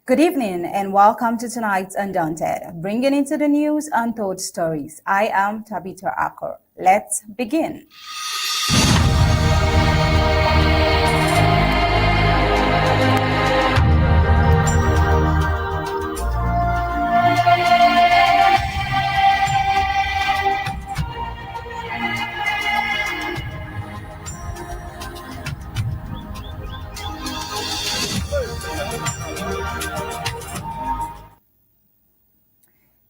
Good evening and welcome to tonight's Undaunted, bringing into the news untold stories. I am Tabitha Akor. Let's begin.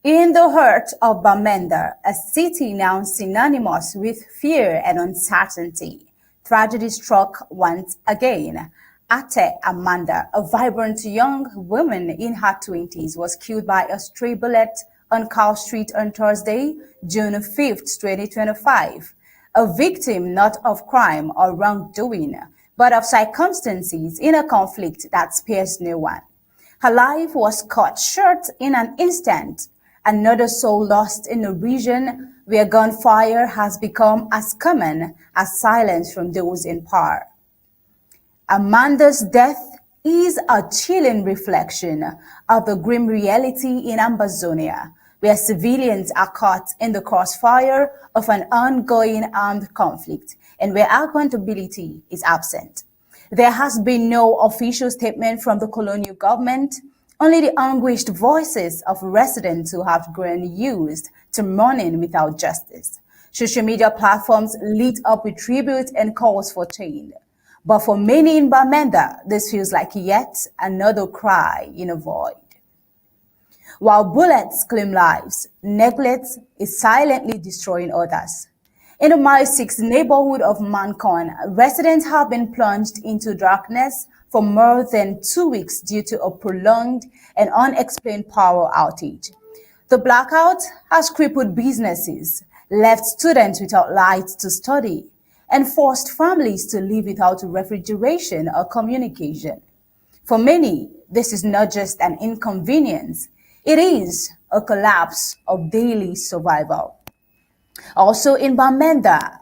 In the heart of Bamenda, a city now synonymous with fear and uncertainty, tragedy struck once again. Ate Amanda, a vibrant young woman in her 20s, was killed by a stray bullet on Carl Street on Thursday, June 5th, 2025. A victim not of crime or wrongdoing, but of circumstances in a conflict that spares no one. Her life was cut short in an instant. Another soul lost in a region where gunfire has become as common as silence from those in power. Amanda's death is a chilling reflection of the grim reality in Ambazonia, where civilians are caught in the crossfire of an ongoing armed conflict and where accountability is absent. There has been no official statement from the colonial government, only the anguished voices of residents who have grown used to mourning without justice. Social media platforms lit up with tribute and calls for change. But for many in Bamenda, this feels like yet another cry in a void. While bullets claim lives, neglect is silently destroying others. In the Mile 6 neighborhood of Mancon, residents have been plunged into darkness for more than 2 weeks due to a prolonged and unexplained power outage. The blackout has crippled businesses, left students without lights to study, and forced families to live without refrigeration or communication. For many, this is not just an inconvenience, it is a collapse of daily survival. Also in Bamenda,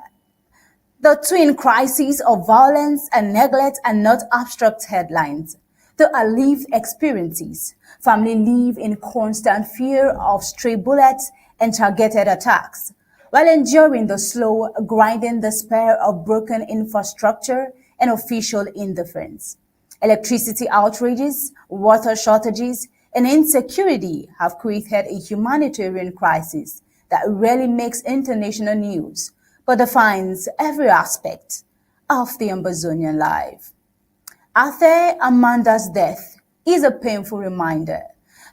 the twin crises of violence and neglect are not abstract headlines. They are lived experiences. Families live in constant fear of stray bullets and targeted attacks, while enduring the slow, grinding despair of broken infrastructure and official indifference. Electricity outrages, water shortages, and insecurity have created a humanitarian crisis that rarely makes international news, but defines every aspect of the Ambazonian life. Ate Amanda's death is a painful reminder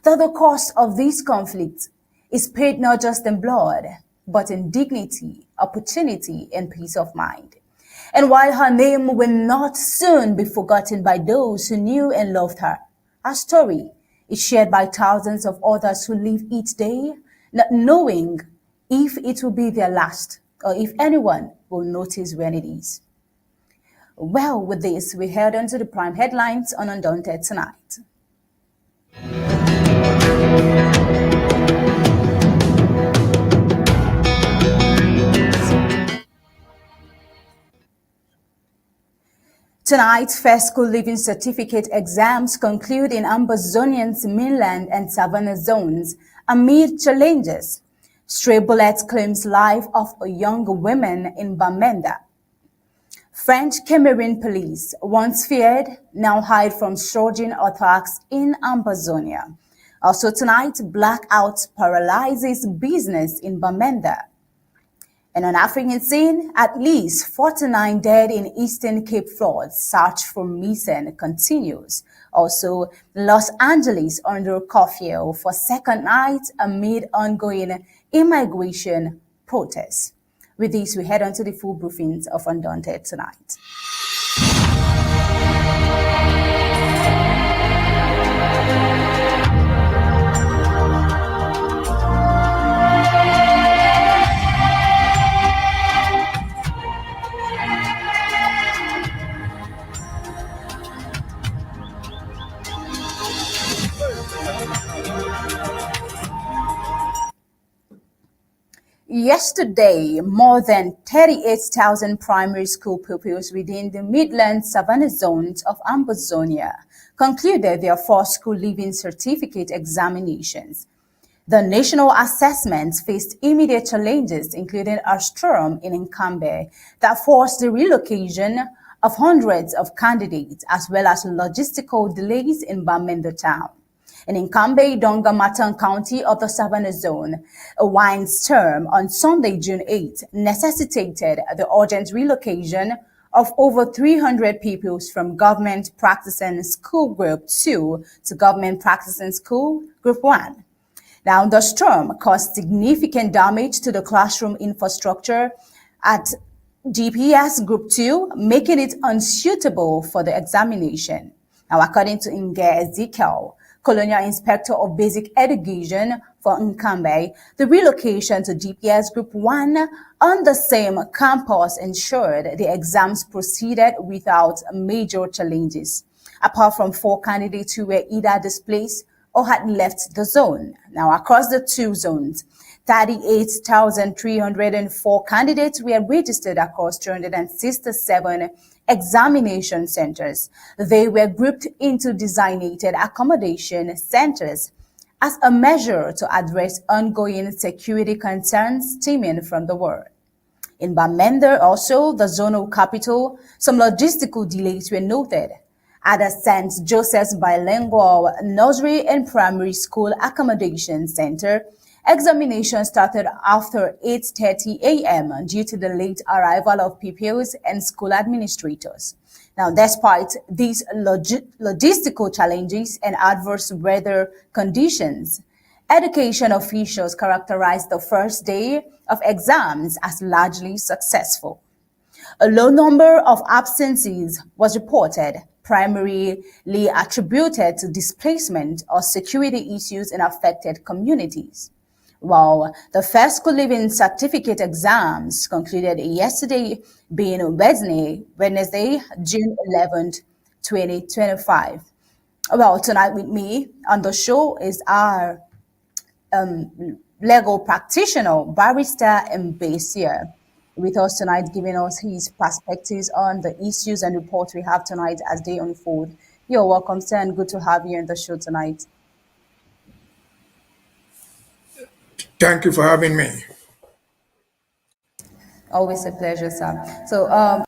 that the cost of this conflict is paid not just in blood, but in dignity, opportunity, and peace of mind. And while her name will not soon be forgotten by those who knew and loved her, her story is shared by thousands of others who live each day not knowing if it will be their last or if anyone will notice when it is. Well, with this, we head on to the prime headlines on Undaunted tonight. Tonight, first school living certificate exams conclude in Ambazonian's mainland and savannah zones amid challenges. Stray bullets claims life of a young woman in Bamenda. French Cameroun police, once feared, now hide from surging attacks in Ambazonia. Also tonight, Blackouts Paralyzes business in Bamenda. And on African scene, at least 49 dead in Eastern Cape floods. Search for missing continues. Also, Los Angeles under curfew for second night amid ongoing immigration protests. With this, we head on to the full briefings of Undaunted tonight. yesterday, more than 38,000 primary school pupils within the Midland Savannah zones of Ambazonia concluded their first school leaving certificate examinations. The national assessments faced immediate challenges, including a storm in Nkambe that forced the relocation of hundreds of candidates, as well as logistical delays in Bamenda town. And in Nkambe, Dongamatan County of the Savannah Zone, a windstorm on Sunday, June 8, necessitated the urgent relocation of over 300 pupils from Government Practicing School Group 2 to Government Practicing School Group 1. Now, the storm caused significant damage to the classroom infrastructure at GPS Group 2, making it unsuitable for the examination. Now, according to Inge Ezekiel, Colonial Inspector of Basic Education for Nkambe, the relocation to GPS Group 1 on the same campus ensured the exams proceeded without major challenges, apart from 4 candidates who were either displaced or had left the zone. Now, across the 2 zones, 38,304 candidates were registered across 267 examination centers. They were grouped into designated accommodation centers as a measure to address ongoing security concerns stemming from the war. In Bamenda, also the zonal capital, some logistical delays were noted. At the St. Joseph's Bilingual Nursery and Primary School Accommodation Center, examination started after 8:30 a.m. due to the late arrival of pupils and school administrators. Now, despite these logistical challenges and adverse weather conditions, education officials characterized the first day of exams as largely successful. A low number of absences was reported, primarily attributed to displacement or security issues in affected communities. While the first school leaving certificate exams concluded yesterday, being Wednesday, June 11th, 2025. Well, tonight with me on the show is our legal practitioner, Barrister Mbeseha, with us tonight, giving us his perspectives on the issues and reports we have tonight as they unfold. You're welcome, sir, and good to have you on the show tonight. Thank you for having me. Always a pleasure, sir. So, on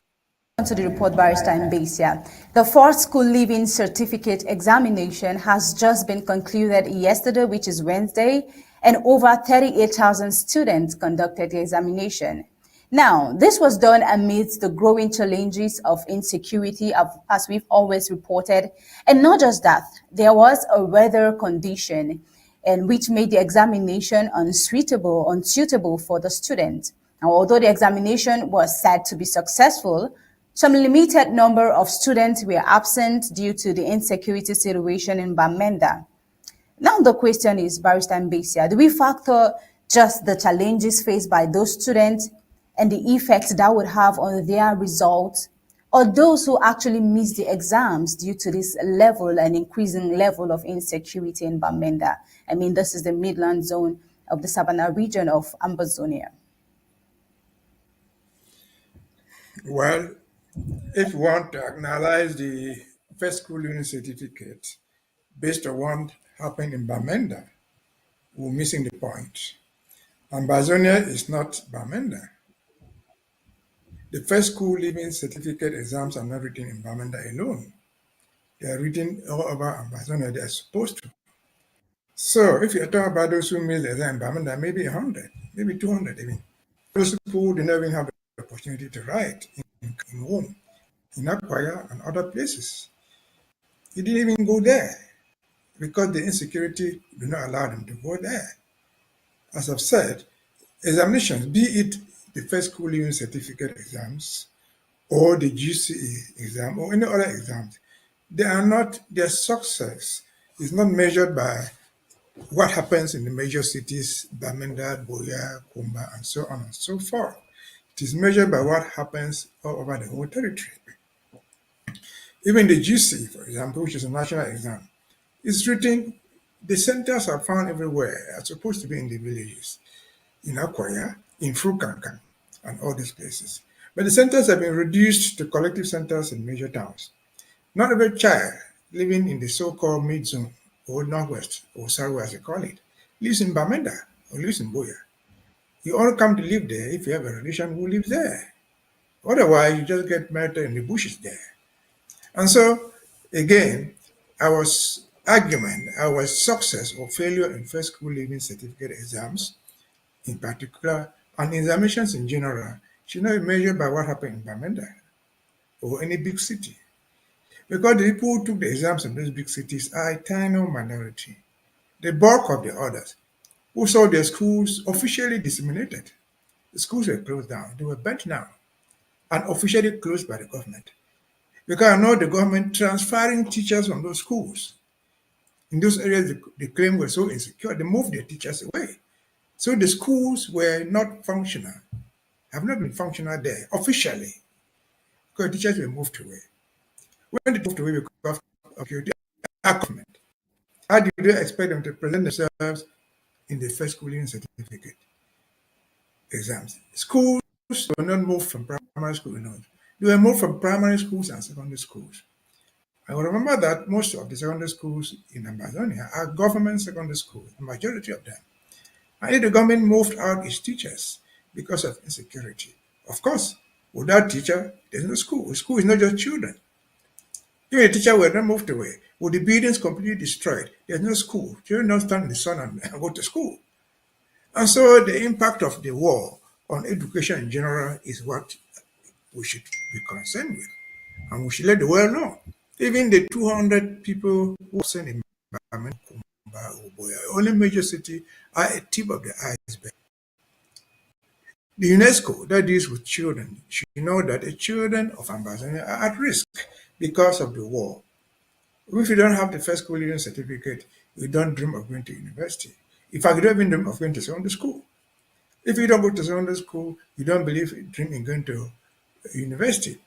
to the report, Barrister Mbeseha. The fourth school leaving certificate examination has just been concluded yesterday, which is Wednesday, and over 38,000 students conducted the examination. Now, this was done amidst the growing challenges of insecurity, as we've always reported. And not just that, there was a weather condition and which made the examination unsuitable for the student. Now, although the examination was said to be successful, some limited number of students were absent due to the insecurity situation in Bamenda. Now the question is, Barrister Mbeseha, do we factor just the challenges faced by those students and the effects that would have on their results, or those who actually miss the exams due to this level and increasing level of insecurity in Bamenda? I mean, this is the Midland zone of the Savannah region of Ambazonia. Well, if you want to analyze the first school leaving certificate based on what happened in Bamenda, we're missing the point. Ambazonia is not Bamenda. The first school leaving certificate exams are not written in Bamenda alone. They are written all over Ambazonia. They are supposed to. So if you're talking about those who missed the exam in Bamenda, maybe 100, maybe 200 even. Those people did not even have the opportunity to write in Rome, in Akwaya, and other places. He didn't even go there because the insecurity did not allow them to go there. As I've said, examinations, be it the first school leaving certificate exams or the GCE exam or any other exams, their success is not measured by what happens in the major cities, Bamenda, Boya, Kumba, and so on and so forth. It is measured by what happens all over the whole territory. Even the GC, for example, which is a national exam, is written, the centers are found everywhere, are supposed to be in the villages, in Akwaya, in Frukankan, and all these places. But the centers have been reduced to collective centers in major towns. Not every child living in the so-called mid-zone or northwest or southwest, as they call it, lives in Bamenda or lives in Boya. You all come to live there if you have a relation who lives there. Otherwise, you just get married in the bushes there. And so, again, our argument, our success or failure in first school leaving certificate exams, in particular, and examinations in general, should not be measured by what happened in Bamenda or any big city. Because the people who took the exams in those big cities are a tiny minority. The bulk of the others who saw their schools officially disseminated. The schools were closed down. They were burnt down and officially closed by the government. Because I know the government transferring teachers from those schools. In those areas, the claim were so insecure, they moved their teachers away. So the schools were not functional, have not been functional there officially, because teachers were moved away. When they moved away because of security argument, how do they expect them to present themselves in the first schooling certificate exams? Schools were not moved from primary school, no. They were moved from primary schools and secondary schools. I remember that most of the secondary schools in Ambazonia are government secondary schools, the majority of them. And the government moved out its teachers because of insecurity. Of course, without teacher, there's no school. School is not just children. If the teacher were not moved away, with the buildings completely destroyed, there's no school. Children don't stand in the sun and go to school. And so the impact of the war on education in general is what we should be concerned with. And we should let the world know. Even the 200 people who are sent in Bamenda, only major city, are a tip of the iceberg. The UNESCO that deals with children should know that the children of Ambazonia are at risk because of the war. If you don't have the first school leaving certificate, you don't dream of going to university. In fact, you don't even dream of going to secondary school. If you don't go to secondary school, you don't dream in going to university.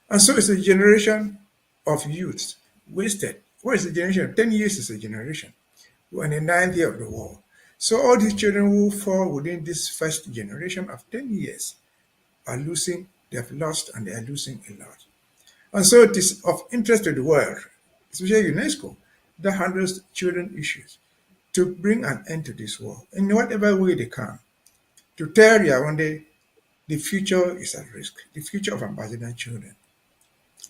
And so it's a generation of youth wasted. What is a generation? 10 years is a generation. We're in the 9th year of the war. So all these children who fall within this first generation of 10 years are losing, they have lost and they are losing a lot. And so it is of interest to the world, especially UNESCO, that handles children issues, to bring an end to this war in whatever way they can, to tell Yaoundé the future is at risk, the future of Ambazonian children.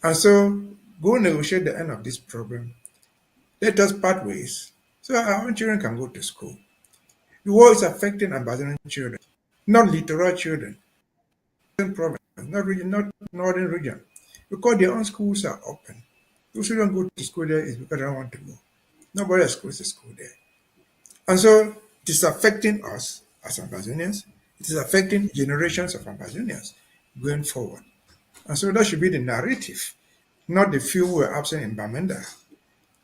And so go negotiate the end of this problem. Let us part ways so our own children can go to school. The war is affecting Ambazonian children, not littoral children, province, not northern region, because their own schools are open. Those who don't go to school there is because they don't want to go. Nobody else goes to school there. And so it is affecting us as Ambazonians. It is affecting generations of Ambazonians going forward. And so that should be the narrative, not the few who were absent in Bamenda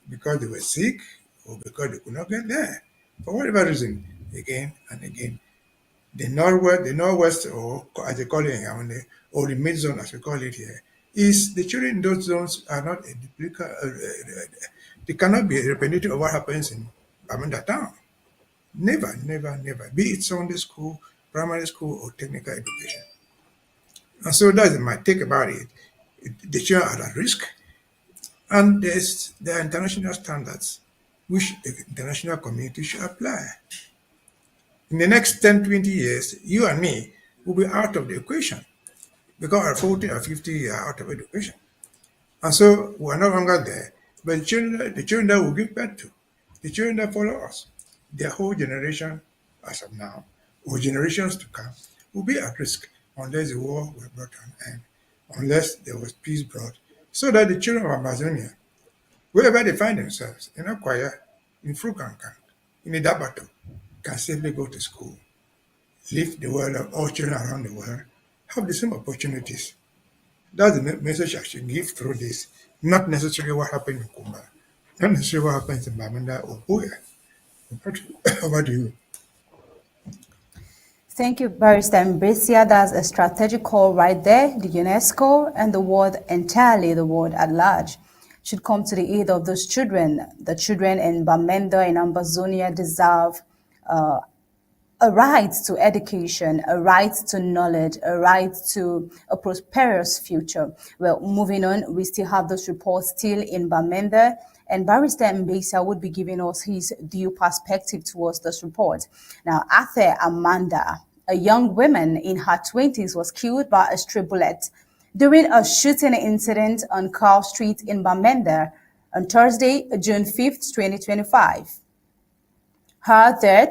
because they were sick or because they could not get there. For whatever reason, again and again, the northwest, or as they call it in Yaoundé, or the mid-zone as we call it here, is the children in those zones are not a duplicate, they cannot be a representative of what happens in Bamenda town. Never, never, never. Be it Sunday school, primary school, or technical education. And so that's my take about it. The children are at risk. And there are international standards which the international community should apply. In the next 10, 20 years, you and me will be out of the equation because our 40 or 50 years are out of education. And so we are no longer there. But the children that we give birth to, the children that follow us, their whole generation as of now, or generations to come, will be at risk unless the war were brought to an end, unless there was peace brought, so that the children of Amazonia, wherever they find themselves, in Akwaya, in Frukankan, in Idabato, can safely go to school, live the world of all children around the world, have the same opportunities. That's the message I should give through this, not necessarily what happened in Kumba, not necessarily what happens in Bamenda or Buya. Over to you. Thank you, Barrister Mbeseha. That's a strategic call right there. The UNESCO and the world entirely, the world at large, should come to the aid of those children. The children in Bamenda, in Ambazonia, deserve A right to education, a right to knowledge, a right to a prosperous future. Well, moving on, we still have this report still in Bamenda, and Barrister Mbeseha would be giving us his due perspective towards this report. Now, Athe Amanda, a young woman in her 20s, was killed by a stray bullet during a shooting incident on Carl Street in Bamenda on Thursday, June 5th, 2025. Her death,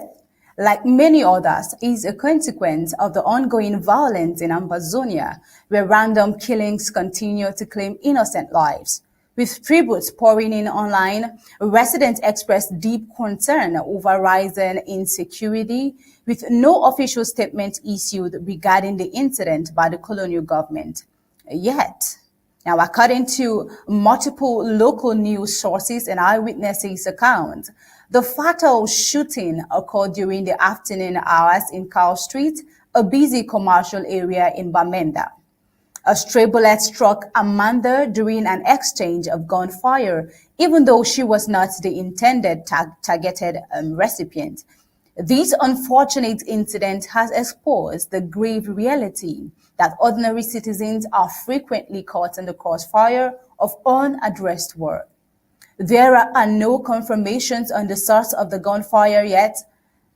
like many others, is a consequence of the ongoing violence in Ambazonia, where random killings continue to claim innocent lives. With tributes pouring in online, residents expressed deep concern over rising insecurity, with no official statement issued regarding the incident by the colonial government. Yet, now, according to multiple local news sources and eyewitnesses' accounts, the fatal shooting occurred during the afternoon hours in Carl Street, a busy commercial area in Bamenda. A stray bullet struck Amanda during an exchange of gunfire, even though she was not the intended targeted recipient. This unfortunate incident has exposed the grave reality that ordinary citizens are frequently caught in the crossfire of unaddressed war. There are no confirmations on the source of the gunfire yet.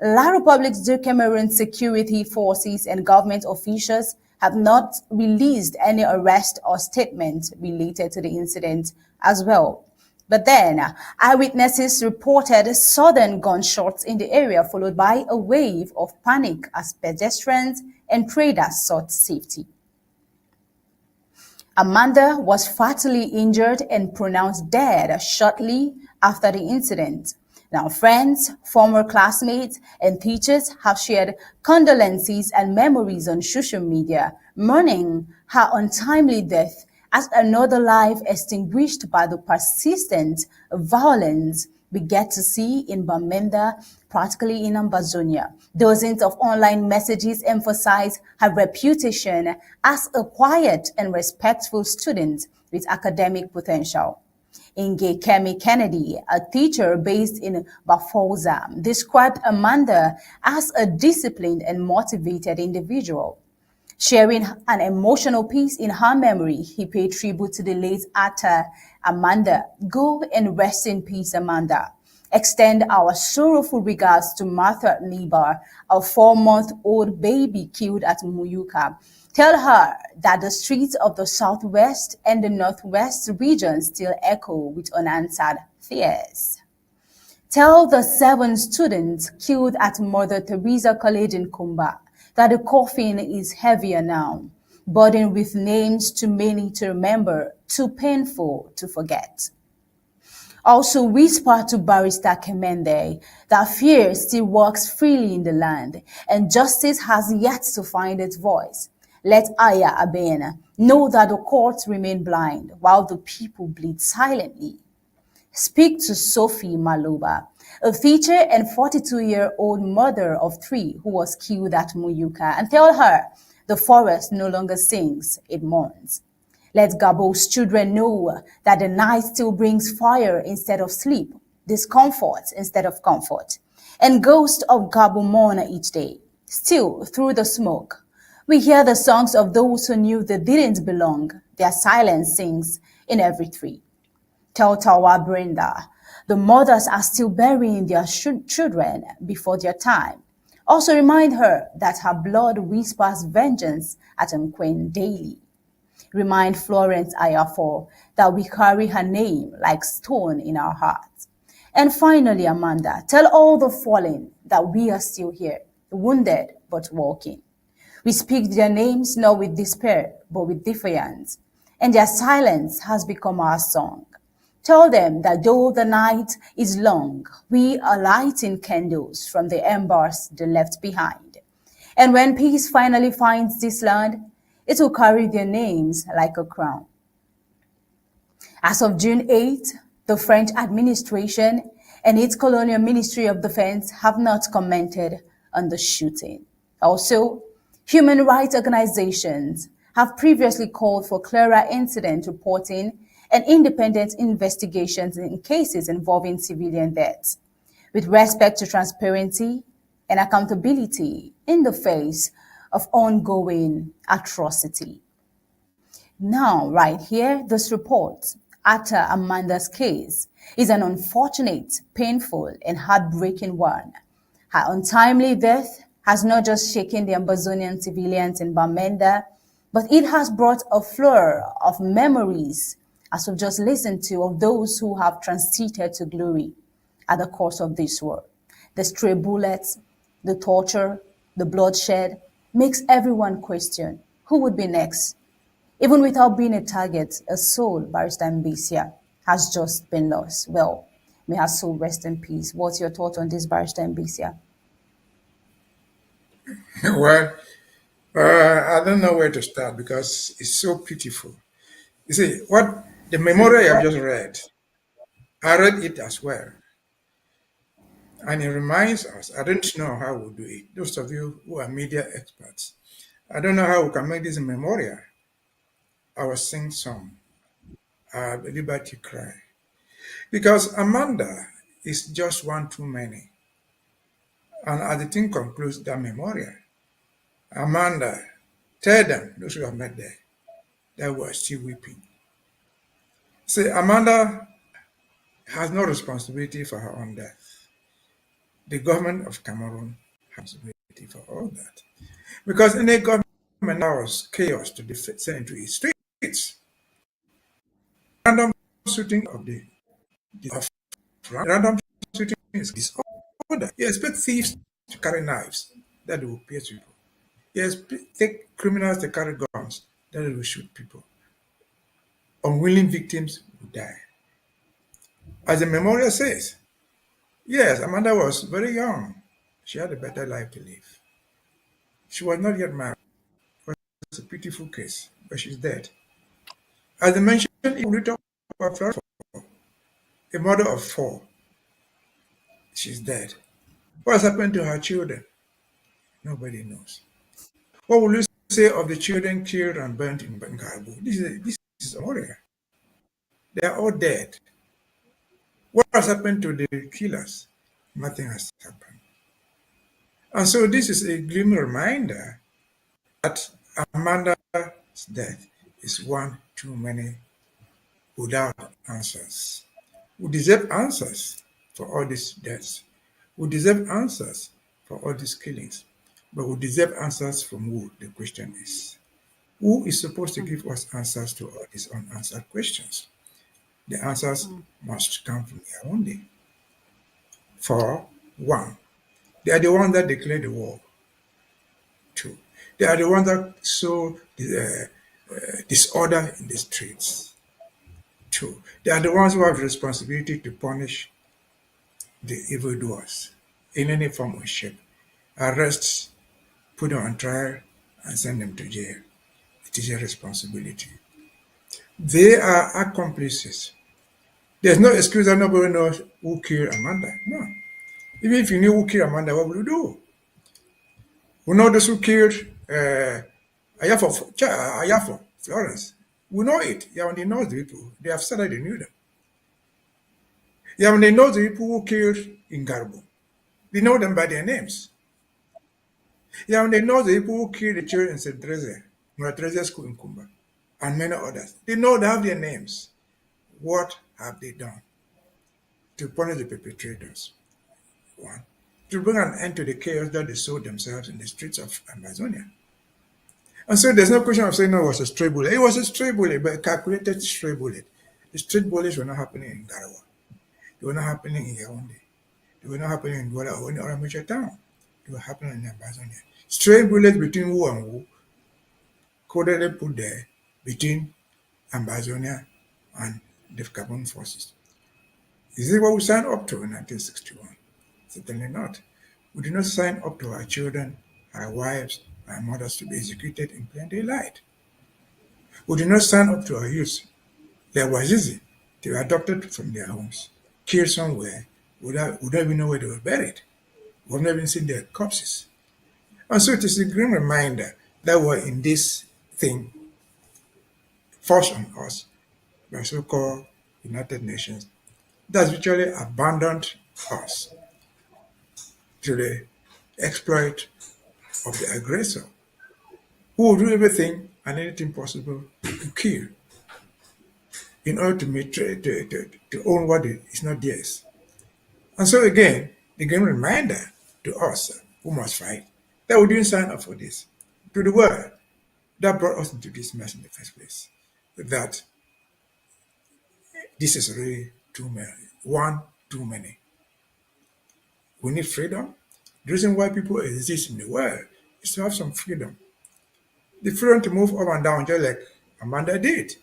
La Republique du Cameroun security forces and government officials have not released any arrest or statement related to the incident as well. But then, eyewitnesses reported sudden gunshots in the area, followed by a wave of panic as pedestrians and traders sought safety. Amanda was fatally injured and pronounced dead shortly after the incident. Now, friends, former classmates, and teachers have shared condolences and memories on social media, mourning her untimely death as another life extinguished by the persistent violence we get to see in Bamenda, practically in Ambazonia. Dozens of online messages emphasize her reputation as a quiet and respectful student with academic potential. Inge Kemi Kennedy, a teacher based in Bafosa, described Amanda as a disciplined and motivated individual. Sharing an emotional piece in her memory, he paid tribute to the late actor Amanda. Go and rest in peace, Amanda. Extend our sorrowful regards to Martha Nibar, a 4-month-old baby killed at Muyuka. Tell her that the streets of the southwest and the northwest regions still echo with unanswered fears. Tell the 7 students killed at Mother Teresa College in Kumba that the coffin is heavier now, burdened with names too many to remember, too painful to forget. Also whisper to Barrister Kemende that fear still walks freely in the land and justice has yet to find its voice. Let Aya Abena know that the courts remain blind while the people bleed silently. Speak to Sophie Maloba, a teacher and 42-year-old mother of 3 who was killed at Muyuka, and tell her the forest no longer sings, it mourns. Let Gabo's children know that the night still brings fire instead of sleep, discomfort instead of comfort, and ghosts of Gabo mourn each day. Still, through the smoke, we hear the songs of those who knew they didn't belong. Their silence sings in every tree. Tell Tawa Brenda, the mothers are still burying their children before their time. Also remind her that her blood whispers vengeance at Nkwen daily. Remind Florence Ayafo that we carry her name like stone in our hearts. And finally, Amanda, tell all the fallen that we are still here, wounded but walking. We speak their names not with despair, but with defiance, and their silence has become our song. Tell them that though the night is long, we are lighting candles from the embers they left behind. And when peace finally finds this land, it will carry their names like a crown. As of June 8, the French administration and its colonial Ministry of Defense have not commented on the shooting. Also, human rights organizations have previously called for clearer incident reporting and independent investigations in cases involving civilian deaths. With respect to transparency and accountability in the face of ongoing atrocity. Now, right here, this report, Atta Amanda's case, is an unfortunate, painful, and heartbreaking one. Her untimely death has not just shaken the Ambazonian civilians in Bamenda, but it has brought a flood of memories, as we've just listened to, of those who have transited to glory at the course of this war. The stray bullets, the torture, the bloodshed makes everyone question who would be next. Even without being a target, a soul, Barrister Mbeseha, has just been lost. Well, may her soul rest in peace. What's your thought on this, Barrister Mbeseha? Well, I don't know where to start because it's so pitiful. You see, what the memorial you have just read, I read it as well. And it reminds us, I don't know how we'll do it. Those of you who are media experts, I don't know how we can make this a memorial, our sing song, our liberty cry. Because Amanda is just one too many. And as the thing concludes that memorial, Amanda, tell them, those who have met there, that we are still weeping. See, Amanda has no responsibility for her own death. The government of Cameroon has responsibility for all that. Because in a government allows chaos to descend into its streets. Random shooting of random shooting is disorder. You expect thieves to carry knives that will pierce people. You expect criminals to carry guns that will shoot people. Unwilling victims will die. As the memorial says, yes, Amanda was very young. She had a better life to live. She was not yet married. It was a pitiful case, but she's dead. As I mentioned, a mother of four, she's dead. What has happened to her children? Nobody knows. What will you say of the children killed and burnt in Bangarbu? This is Moria. They are all dead. What has happened to the killers? Nothing has happened. And so this is a grim reminder that Amanda's death is one too many without answers. We deserve answers for all these deaths. We deserve answers for all these killings. But we deserve answers from who, the question is. Who is supposed to give us answers to all these unanswered questions? The answers must come from their own day. For one, they are the ones that declare the war. Two, they are the ones that sow disorder in the streets. Two, they are the ones who have the responsibility to punish the evildoers in any form or shape. Arrest, put them on trial, and send them to jail. It is your responsibility. They are accomplices. There's no excuse that nobody knows who killed Amanda. No. Even if you knew who killed Amanda, what would you do? We know those who killed Ayafo, Florence. We know it. Yawande knows the people. They have said that they knew them. Yawande knows the people who killed in Garbo. They know them by their names. Yawande knows the people who killed the children in St. Teresa, Teresa School in Kumba, and many others. They know they have their names. What have they done to punish the perpetrators? One, to bring an end to the chaos that they sowed themselves in the streets of Ambazonia. And so there's no question of saying, no, it was a stray bullet. It was a stray bullet, but a calculated stray bullet. The stray bullets were not happening in Garawa. They were not happening in Yaoundé. They were not happening in Douala or any other major town. They were happening in Ambazonia. Stray bullets between who and who, codedly put there between Ambazonia and the Gabon forces. Is this what we signed up to in 1961? Certainly not. We did not sign up to our children, our wives, our mothers to be executed in plain daylight. We did not sign up to our youth, their Wazizi, to be adopted from their homes, killed somewhere, we don't even know where they were buried. We've never even seen their corpses. And so it is a grim reminder that we're in this thing forced on us by so-called United Nations that's virtually abandoned us to the exploit of the aggressor, who will do everything and anything possible to kill in order to own what is not theirs. And so again, the game reminder to us who must fight that we didn't sign up for this, to the world that brought us into this mess in the first place, that this is really too many, one too many. We need freedom. The reason why people exist in the world is to have some freedom. The freedom to move up and down, just like Amanda did.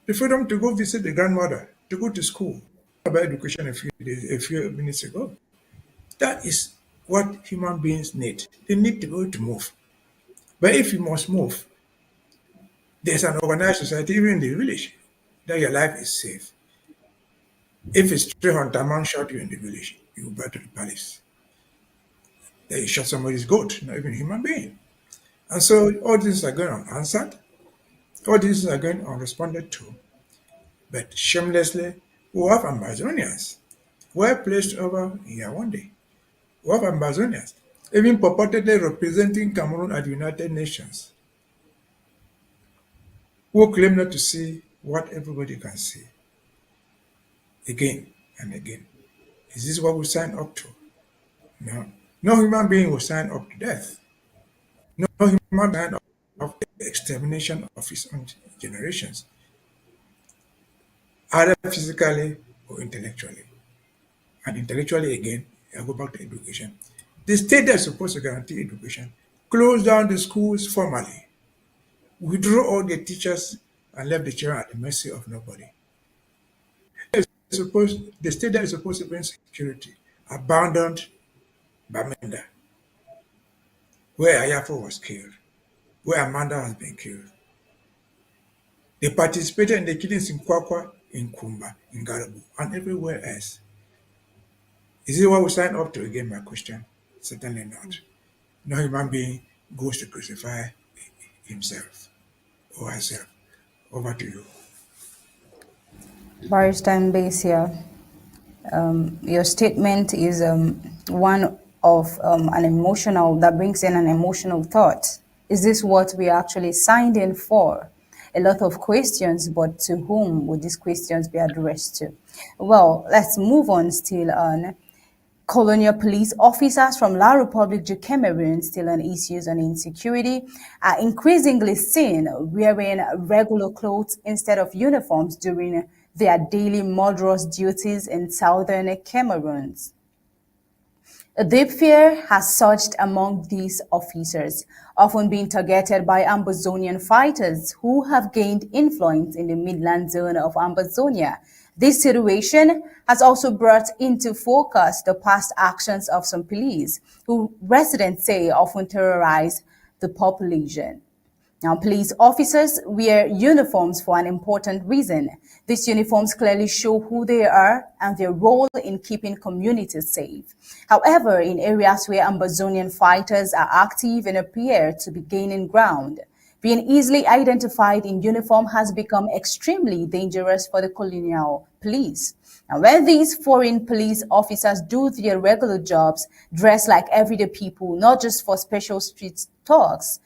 The freedom to go visit the grandmother, to go to school. About education a few minutes ago. That is what human beings need. They need to be able to move. But if you must move, there's an organized society, even in the village, that your life is safe. If it's 300 man shot you in the village, you go back to the palace. That you shot somebody's goat, not even a human being. And so all these are going unanswered, all these are going unresponded to. But shamelessly, we have Ambazonians were placed over here one day. We have Ambazonians, even purportedly representing Cameroun at the United Nations, who claim not to see what everybody can see. Again and again. Is this what we sign up to? No. No human being will sign up to death. No human being sign up to the extermination of his own generations, either physically or intellectually. And intellectually again, I go back to education. The state that's supposed to guarantee education closed down the schools formally, withdrew all the teachers and left the children at the mercy of nobody. The state that is supposed to bring security abandoned Bamenda, where Ayafo was killed, where Amanda has been killed. They participated in the killings in Kwakwa, in Kumba, in Garabu, and everywhere else. Is it what we sign up to? Again, my question. Certainly not. No human being goes to crucify himself or herself. Over to you. Barrister Mbeseha, your statement is one of that brings in an emotional thought. Is this what we actually signed in for? A lot of questions, but to whom would these questions be addressed to? Well, let's move on still on colonial police officers from La Republique du Cameroun, still on issues on insecurity, are increasingly seen wearing regular clothes instead of uniforms during their daily murderous duties in southern Cameroon. A deep fear has surged among these officers, often being targeted by Ambazonian fighters who have gained influence in the midland zone of Ambazonia. This situation has also brought into focus the past actions of some police, who residents say often terrorize the population. Now, police officers wear uniforms for an important reason. These uniforms clearly show who they are and their role in keeping communities safe. However, in areas where Ambazonian fighters are active and appear to be gaining ground, being easily identified in uniform has become extremely dangerous for the colonial police. And when these foreign police officers do their regular jobs, dressed like everyday people, not just for special street tasks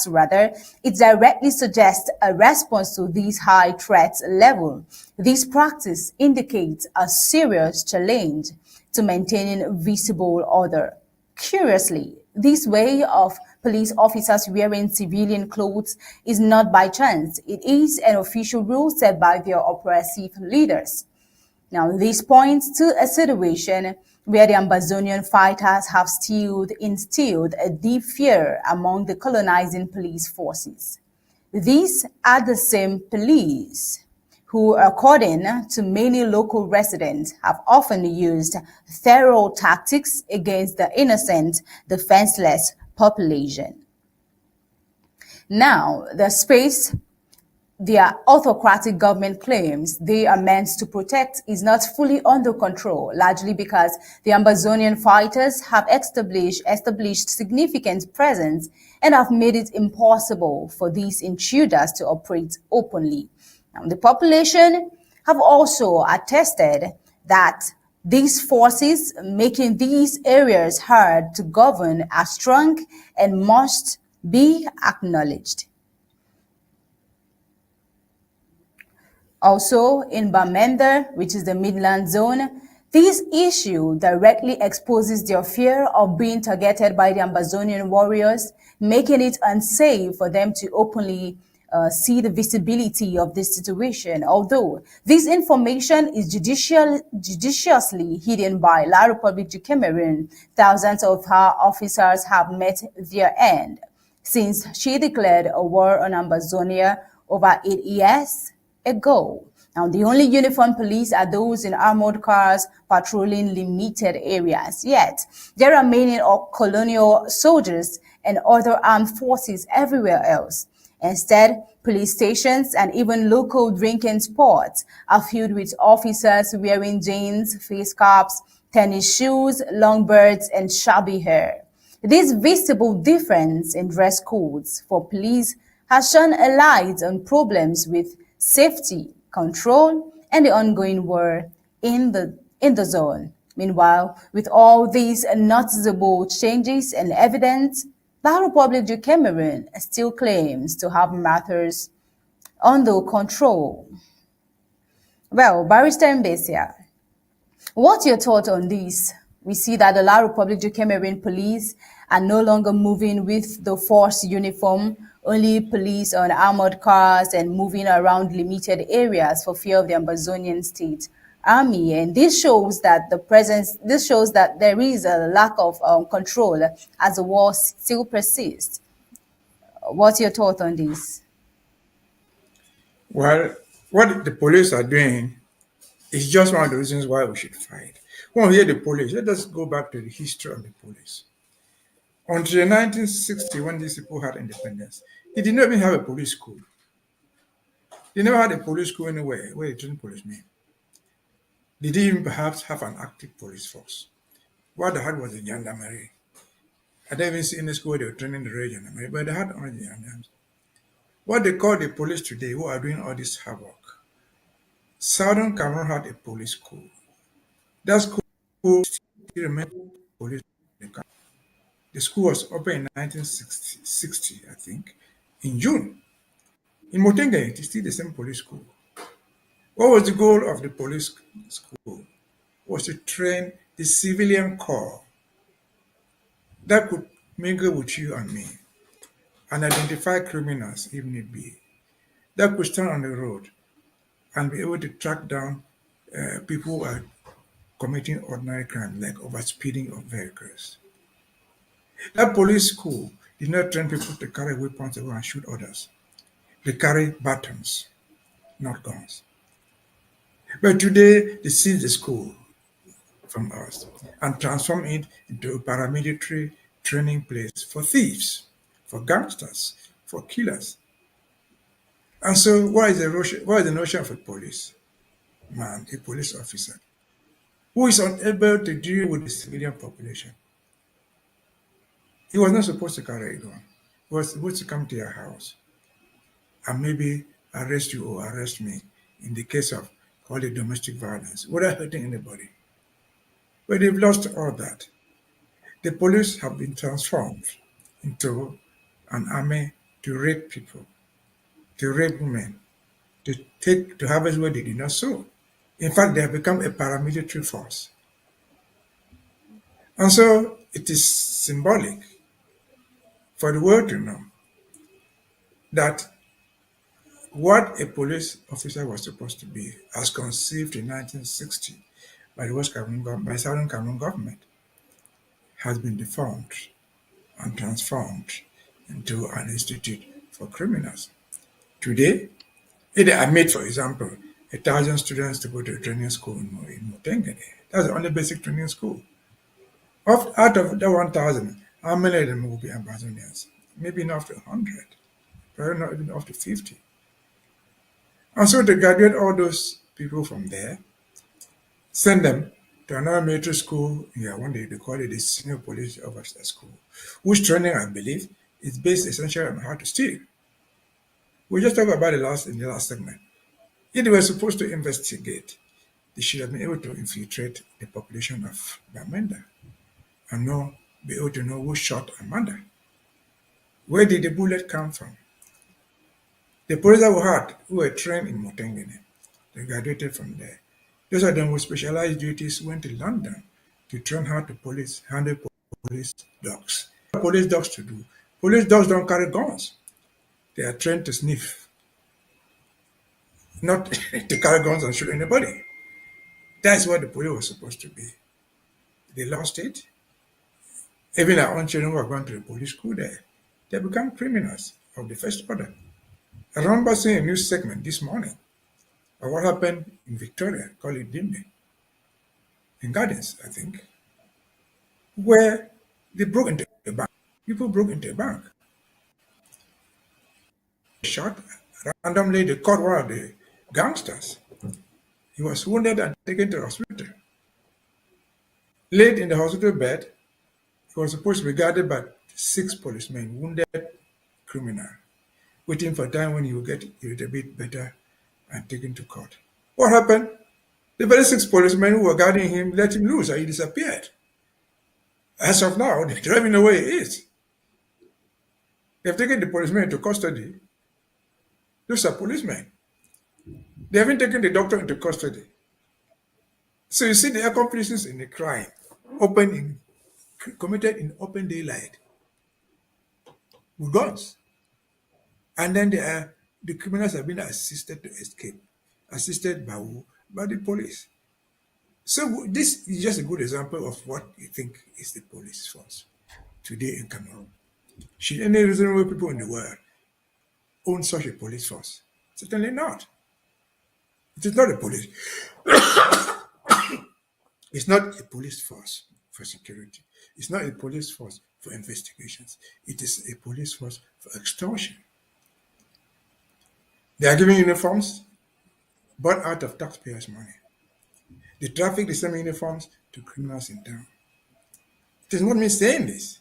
rather, it directly suggests a response to these high threat level. This practice indicates a serious challenge to maintaining visible order. Curiously, this way of police officers wearing civilian clothes is not by chance. It is an official rule set by their oppressive leaders. Now, this points to a situation where the Ambazonian fighters have instilled a deep fear among the colonizing police forces. These are the same police who, according to many local residents, have often used thorough tactics against the innocent, defenseless population. Now, the space their autocratic government claims they are meant to protect is not fully under control, largely because the Ambazonian fighters have established significant presence and have made it impossible for these intruders to operate openly. Now, the population have also attested that These forces making these areas hard to govern are strong and must be acknowledged. Also, in Bamenda, which is the Midland Zone, this issue directly exposes their fear of being targeted by the Ambazonian warriors, making it unsafe for them to openly see the visibility of this situation. Although this information is judiciously hidden by La République du Cameroun, thousands of her officers have met their end since she declared a war on Ambazonia over 8 years ago. Now, the only uniformed police are those in armored cars patrolling limited areas. Yet, there are many colonial soldiers and other armed forces everywhere else. Instead, police stations and even local drinking spots are filled with officers wearing jeans, face caps, tennis shoes, long beards, and shabby hair. This visible difference in dress codes for police has shone a light on problems with safety, control, and the ongoing war in the zone. Meanwhile, with all these noticeable changes and evidence, the Republic du Cameroun still claims to have matters under control. Well, Barrister Mbeseha, what's your thought on this? We see that the La République du Cameroun police are no longer moving with the force uniform, only police on armored cars and moving around limited areas for fear of the Ambazonian state army. And this shows that there is a lack of control as the war still persists. What's your thought on this? Well, what the police are doing is just one of the reasons why we should fight. When we hear the police, let us go back to the history of the police. Until 1960, when these people had independence, they did not even have a police school. They never had a police school anywhere where they trained policemen. They didn't even perhaps have an active police force. What they had was a gendarmerie. I didn't even see any school where they were training the real gendarmerie, but they had only the gendarmes. What they call the police today, who are doing all this havoc, Southern Cameroon had a police school. That school still remains police. The school was opened in 1960, I think, in June. In Motenge, it is still the same police school. What was the goal of the police school? Was to train the civilian corps that could mingle with you and me and identify criminals if need be, that could stand on the road and be able to track down people who are committing ordinary crimes like overspeeding of vehicles. That police school did not train people to carry weapons to go and shoot others. They carry batons, not guns. But today, they seize the school from us and transform it into a paramilitary training place for thieves, for gangsters, for killers. And so, what is the notion of a police man, a police officer, who is unable to deal with the civilian population? He was not supposed to carry a gun. He was supposed to come to your house and maybe arrest you or arrest me in the case of call it domestic violence without hurting anybody. But they've lost all that. The police have been transformed into an army to rape people, to rape women, to harvest where they did not sow. In fact, they have become a paramilitary force. And so it is symbolic for the world to know that what a police officer was supposed to be, as conceived in 1960 by the by Southern Cameroon government, has been deformed and transformed into an institute for criminals. Today, if they admit, for example, 1,000 students to go to a training school in Motenge, that's the only basic training school. Out of the 1,000, how many of them will be Ambazonians? Maybe not up to 100, probably not even up to 50. And so to graduate all those people from there, send them to another military school, one day they call it the Senior Police Officer School, whose training, I believe, is based essentially on how to steal. We just talked about it in the last segment. If they were supposed to investigate, they should have been able to infiltrate the population of Bamenda and be able to know who shot Amanda. Where did the bullet come from? The police that we had, who were trained in Motengene, they graduated from there. Those of them with specialized duties went to London to train how to handle police dogs. What police dogs to do? Police dogs don't carry guns. They are trained to sniff, not to carry guns and shoot anybody. That's what the police was supposed to be. They lost it. Even our own children who are going to the police school there, they become criminals of the first order. I remember seeing a news segment this morning of what happened in Victoria, call it Dimne, in Gardens, I think, where they broke into a bank. People broke into a bank. Shot randomly, they caught one of the gangsters. He was wounded and taken to the hospital. Laid in the hospital bed, he was supposed to be guarded by 6 policemen, wounded criminal, waiting for time when he will get a little bit better and taken to court. What happened? The very 6 policemen who were guarding him let him loose and he disappeared. As of now, they don't even know where he is. They've taken the policemen into custody. Those are policemen. They haven't taken the doctor into custody. So you see the accomplices in the crime committed in open daylight with guns. And then the criminals have been assisted to escape, assisted by who? By the police. So this is just a good example of what you think is the police force today in Cameroon. Should any reasonable people in the world own such a police force? Certainly not. It is not a police. It's not a police force for security. It's not a police force for investigations. It is a police force for extortion. They are giving uniforms bought out of taxpayers' money. They traffic the same uniforms to criminals in town. It is not me saying this.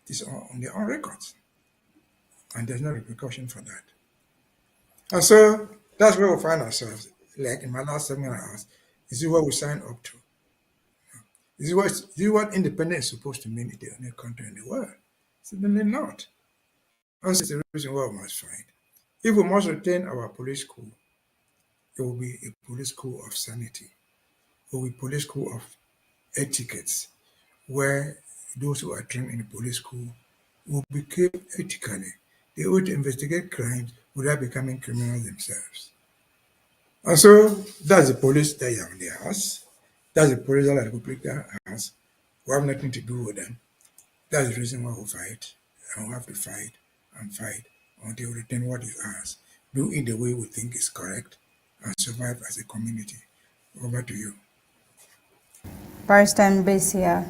It is on their own records. And there's no repercussion for that. And so that's where we find ourselves. Like in my last 7 hours, this is what we signed up to. This is what independence is supposed to mean in the only country in the world. Certainly not. And so it's the reason why we must fight. If we must retain our police school, it will be a police school of sanity. It will be a police school of etiquettes, where those who are trained in the police school will behave ethically. They will investigate crimes without becoming criminals themselves. And so that's the police that Yaoundé has. That's the police that La Republica has. We have nothing to do with them. That's the reason why we fight. And we have to fight and fight until we retain what is ours. Do it the way we think is correct and survive as a community. Over to you. Barrister Mbeseha,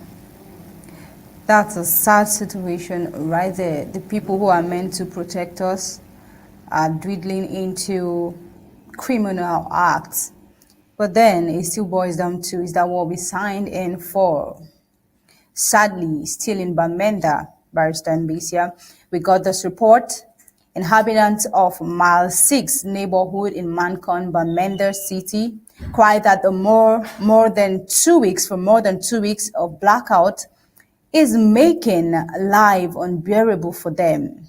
that's a sad situation right there. The people who are meant to protect us are dwindling into criminal acts. But then it still boils down to, is that what we signed in for? Sadly, still in Bamenda, Barrister Mbeseha, we got this report. Inhabitants of Mile 6 neighborhood in Mancon, Bamenda City, cry that the more than 2 weeks of blackout is making life unbearable for them.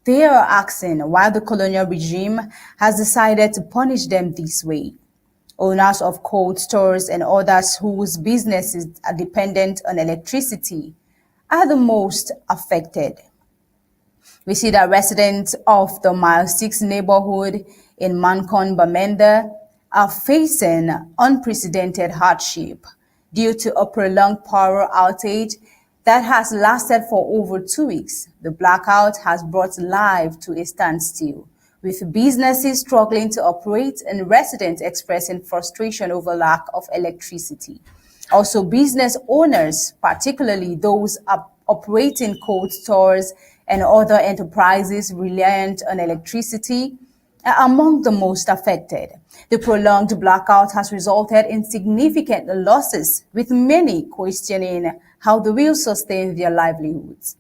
They are asking why the colonial regime has decided to punish them this way. Owners of cold stores and others whose businesses are dependent on electricity are the most affected. We see that residents of the Mile 6 neighborhood in Mancon, Bamenda are facing unprecedented hardship due to a prolonged power outage that has lasted for over 2 weeks. The blackout has brought life to a standstill, with businesses struggling to operate and residents expressing frustration over lack of electricity. Also, business owners, particularly those operating cold stores and other enterprises reliant on electricity, are among the most affected. The prolonged blackout has resulted in significant losses, with many questioning how they will sustain their livelihoods.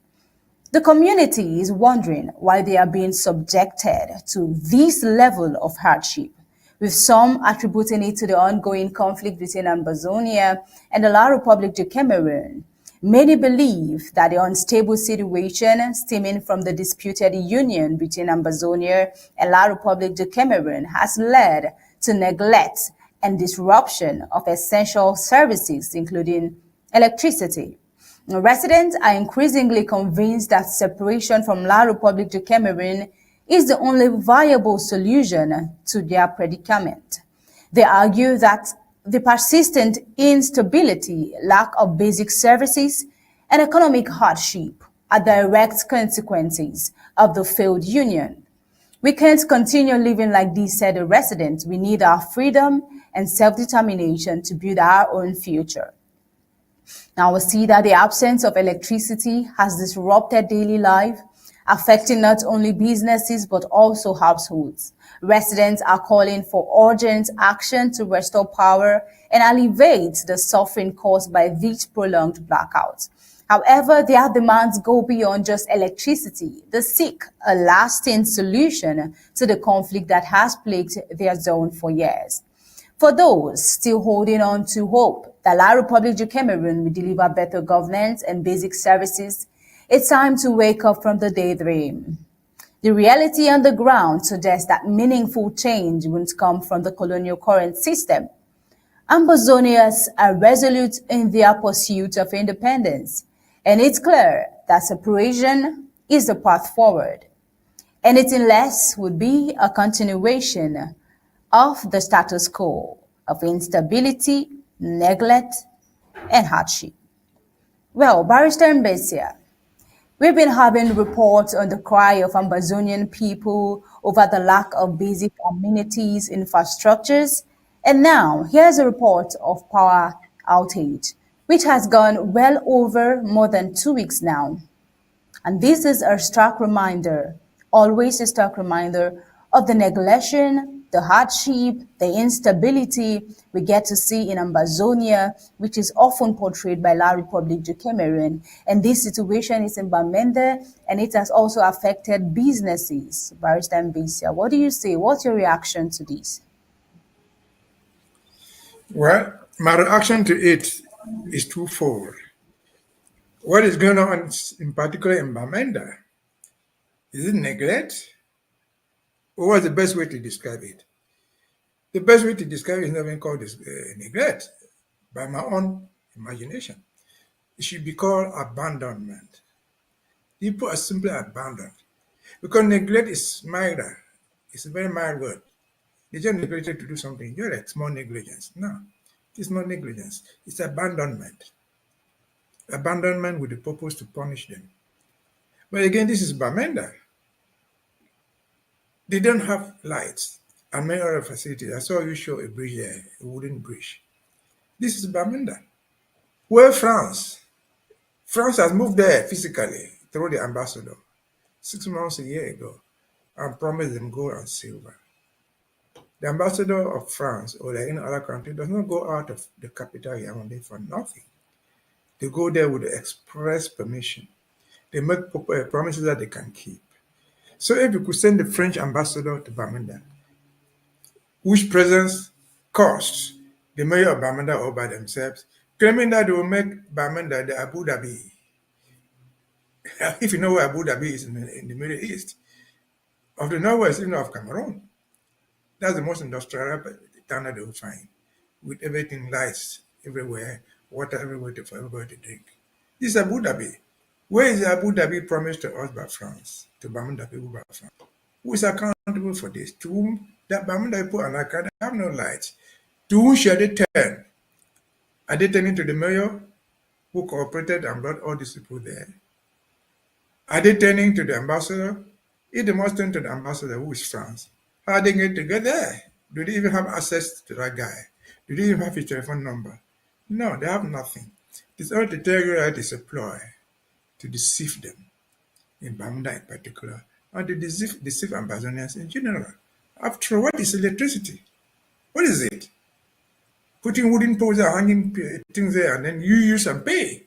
The community is wondering why they are being subjected to this level of hardship. with some attributing it to the ongoing conflict between Ambazonia and the La Republique du Cameroun. Many believe that the unstable situation stemming from the disputed union between Ambazonia and La Republique du Cameroun has led to neglect and disruption of essential services, including electricity. Residents are increasingly convinced that separation from La Republique du Cameroun is the only viable solution to their predicament. They argue that the persistent instability, lack of basic services, and economic hardship are direct consequences of the failed union. We can't continue living like this, said the residents. We need our freedom and self-determination to build our own future. Now we see that the absence of electricity has disrupted daily life, affecting not only businesses but also households. Residents are calling for urgent action to restore power and alleviate the suffering caused by these prolonged blackouts. However, their demands go beyond just electricity. They seek a lasting solution to the conflict that has plagued their zone for years. For those still holding on to hope that La Republique du Cameroun will deliver better governance and basic services, it's time to wake up from the daydream. The reality on the ground suggests that meaningful change won't come from the colonial current system. Ambazonians are resolute in their pursuit of independence, and it's clear that separation is the path forward. Anything less would be a continuation of the status quo of instability, neglect, and hardship. Well, Barrister Mbeseha, we've been having reports on the cry of Ambazonian people over the lack of basic amenities, infrastructures, and now here's a report of power outage, which has gone well over more than 2 weeks now. And this is a stark reminder, always a stark reminder of the neglection, the hardship, the instability we get to see in Ambazonia, which is often portrayed by La Republique du Cameroun. And this situation is in Bamenda, and it has also affected businesses. Barrister Mbeseha, what do you say? What's your reaction to this? Well, my reaction to it is twofold. What is going on in particular in Bamenda? Is it neglect? Or what's the best way to describe it? The best way to describe it is not even called this, neglect, by my own imagination. It should be called abandonment. People are simply abandoned. Because neglect is milder. It's a very mild word. They just neglected to do something. You're like small negligence. No, it's not negligence. It's abandonment. Abandonment with the purpose to punish them. But again, this is Bamenda. They don't have lights and many other facilities. I saw you show a bridge there, a wooden bridge. This is Bamenda. Where France? France has moved there physically through the ambassador 6 months, a year ago, and promised them gold and silver. The ambassador of France or any other country does not go out of the capital Yaoundé for nothing. They go there with the express permission. They make promises that they can keep. So if you could send the French ambassador to Bamenda, which presence costs the mayor of Bamenda all by themselves, claiming that they will make Bamenda the Abu Dhabi. If you know where Abu Dhabi is in the Middle East, of the northwest, even of Cameroon, that's the most industrial town that they will find, with everything lights everywhere, water everywhere for everybody to drink. This is Abu Dhabi. Where is the Abu Dhabi promised to us by France, to Bamenda people by France? Who is accountable for this? To whom that Bamenda people are like, they have no lights. To whom shall they turn? Are they turning to the mayor who cooperated and brought all these people there? Are they turning to the ambassador? If they must turn to the ambassador, who is France, how are they going to get there? Do they even have access to that guy? Do they even have his telephone number? No, they have nothing. It's all the terrorists they supply to deceive them, in Bamenda in particular, and to deceive Ambazonians in general. After all, what is electricity? What is it? Putting wooden poles and hanging things there, and then you use and pay.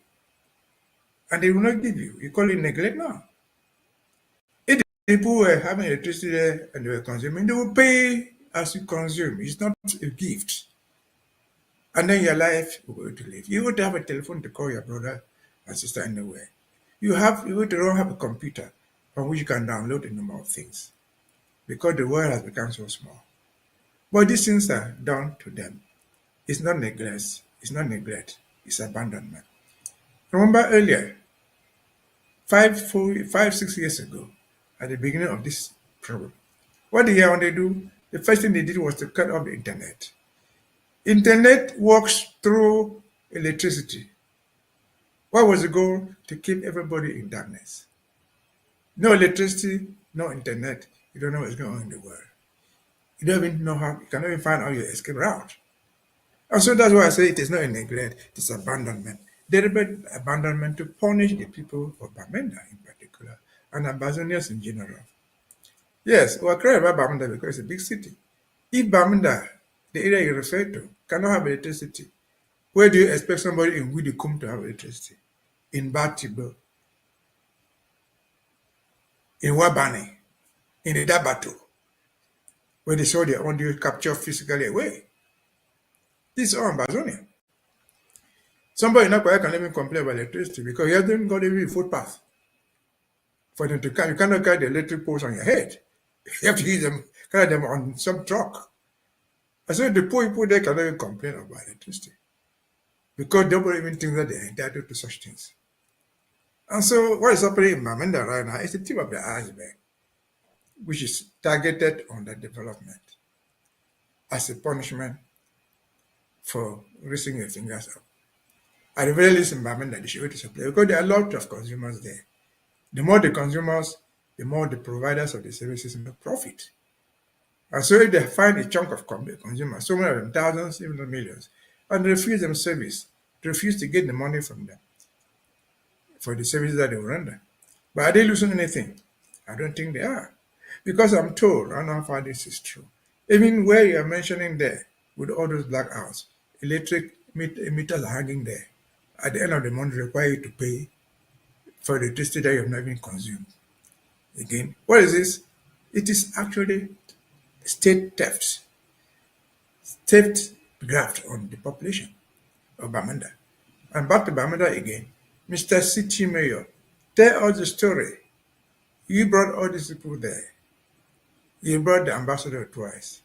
And they will not give you. You call it neglect now. If the people were having electricity there and they were consuming, they will pay as you consume. It's not a gift. And then your life will go to live. You would have a telephone to call your brother and sister anywhere. You would don't have a computer from which you can download a number of things because the world has become so small. But these things are done to them. It's not neglect. It's not neglect. It's abandonment. Remember earlier, 6 years ago, at the beginning of this problem, what did they do? The first thing they did was to cut off the internet. Internet works through electricity. What was the goal? To keep everybody in darkness. No electricity, no internet. You don't know what's going on in the world. You don't even know how, you cannot even find out your escape route. And so that's why I say it is not a neglect, it is abandonment. Deliberate abandonment to punish the people of Bamenda in particular, and Ambazonians in general. Yes, we're crying about Bamenda because it's a big city. If Bamenda, the area you refer to, cannot have electricity, where do you expect somebody in Widikum to have electricity? In Batibo, in Wabani, in the Dabato, where they saw their audio capture physically away. This is all Ambazonia. Somebody in Akwaya can even complain about electricity because he hasn't got even a footpath for them to carry. You cannot carry the electric poles on your head. You have to use them, carry them on some truck. I said the poor people there cannot even complain about electricity because nobody even thinks that they're entitled to such things. And so what is happening in Bamenda right now is the tip of the iceberg, which is targeted on the development as a punishment for raising your fingers up. At the very least in Bamenda, they should go to supply because there are a lot of consumers there. The more the consumers, the more the providers of the services make profit. And so if they find a chunk of consumers, so many of them, thousands, even not millions, and they refuse them service, they refuse to get the money from them for the services that they will render. But are they losing anything? I don't think they are. Because I'm told, I don't know how far this is true, even where you are mentioning there, with all those blackouts, electric meters are hanging there. At the end of the month, they require you to pay for the electricity that you have not even consumed. Again, what is this? It is actually state theft graft on the population of Bamenda. And back to Bamenda again. Mr. City Mayor, tell us the story. You brought all these people there. You brought the ambassador twice.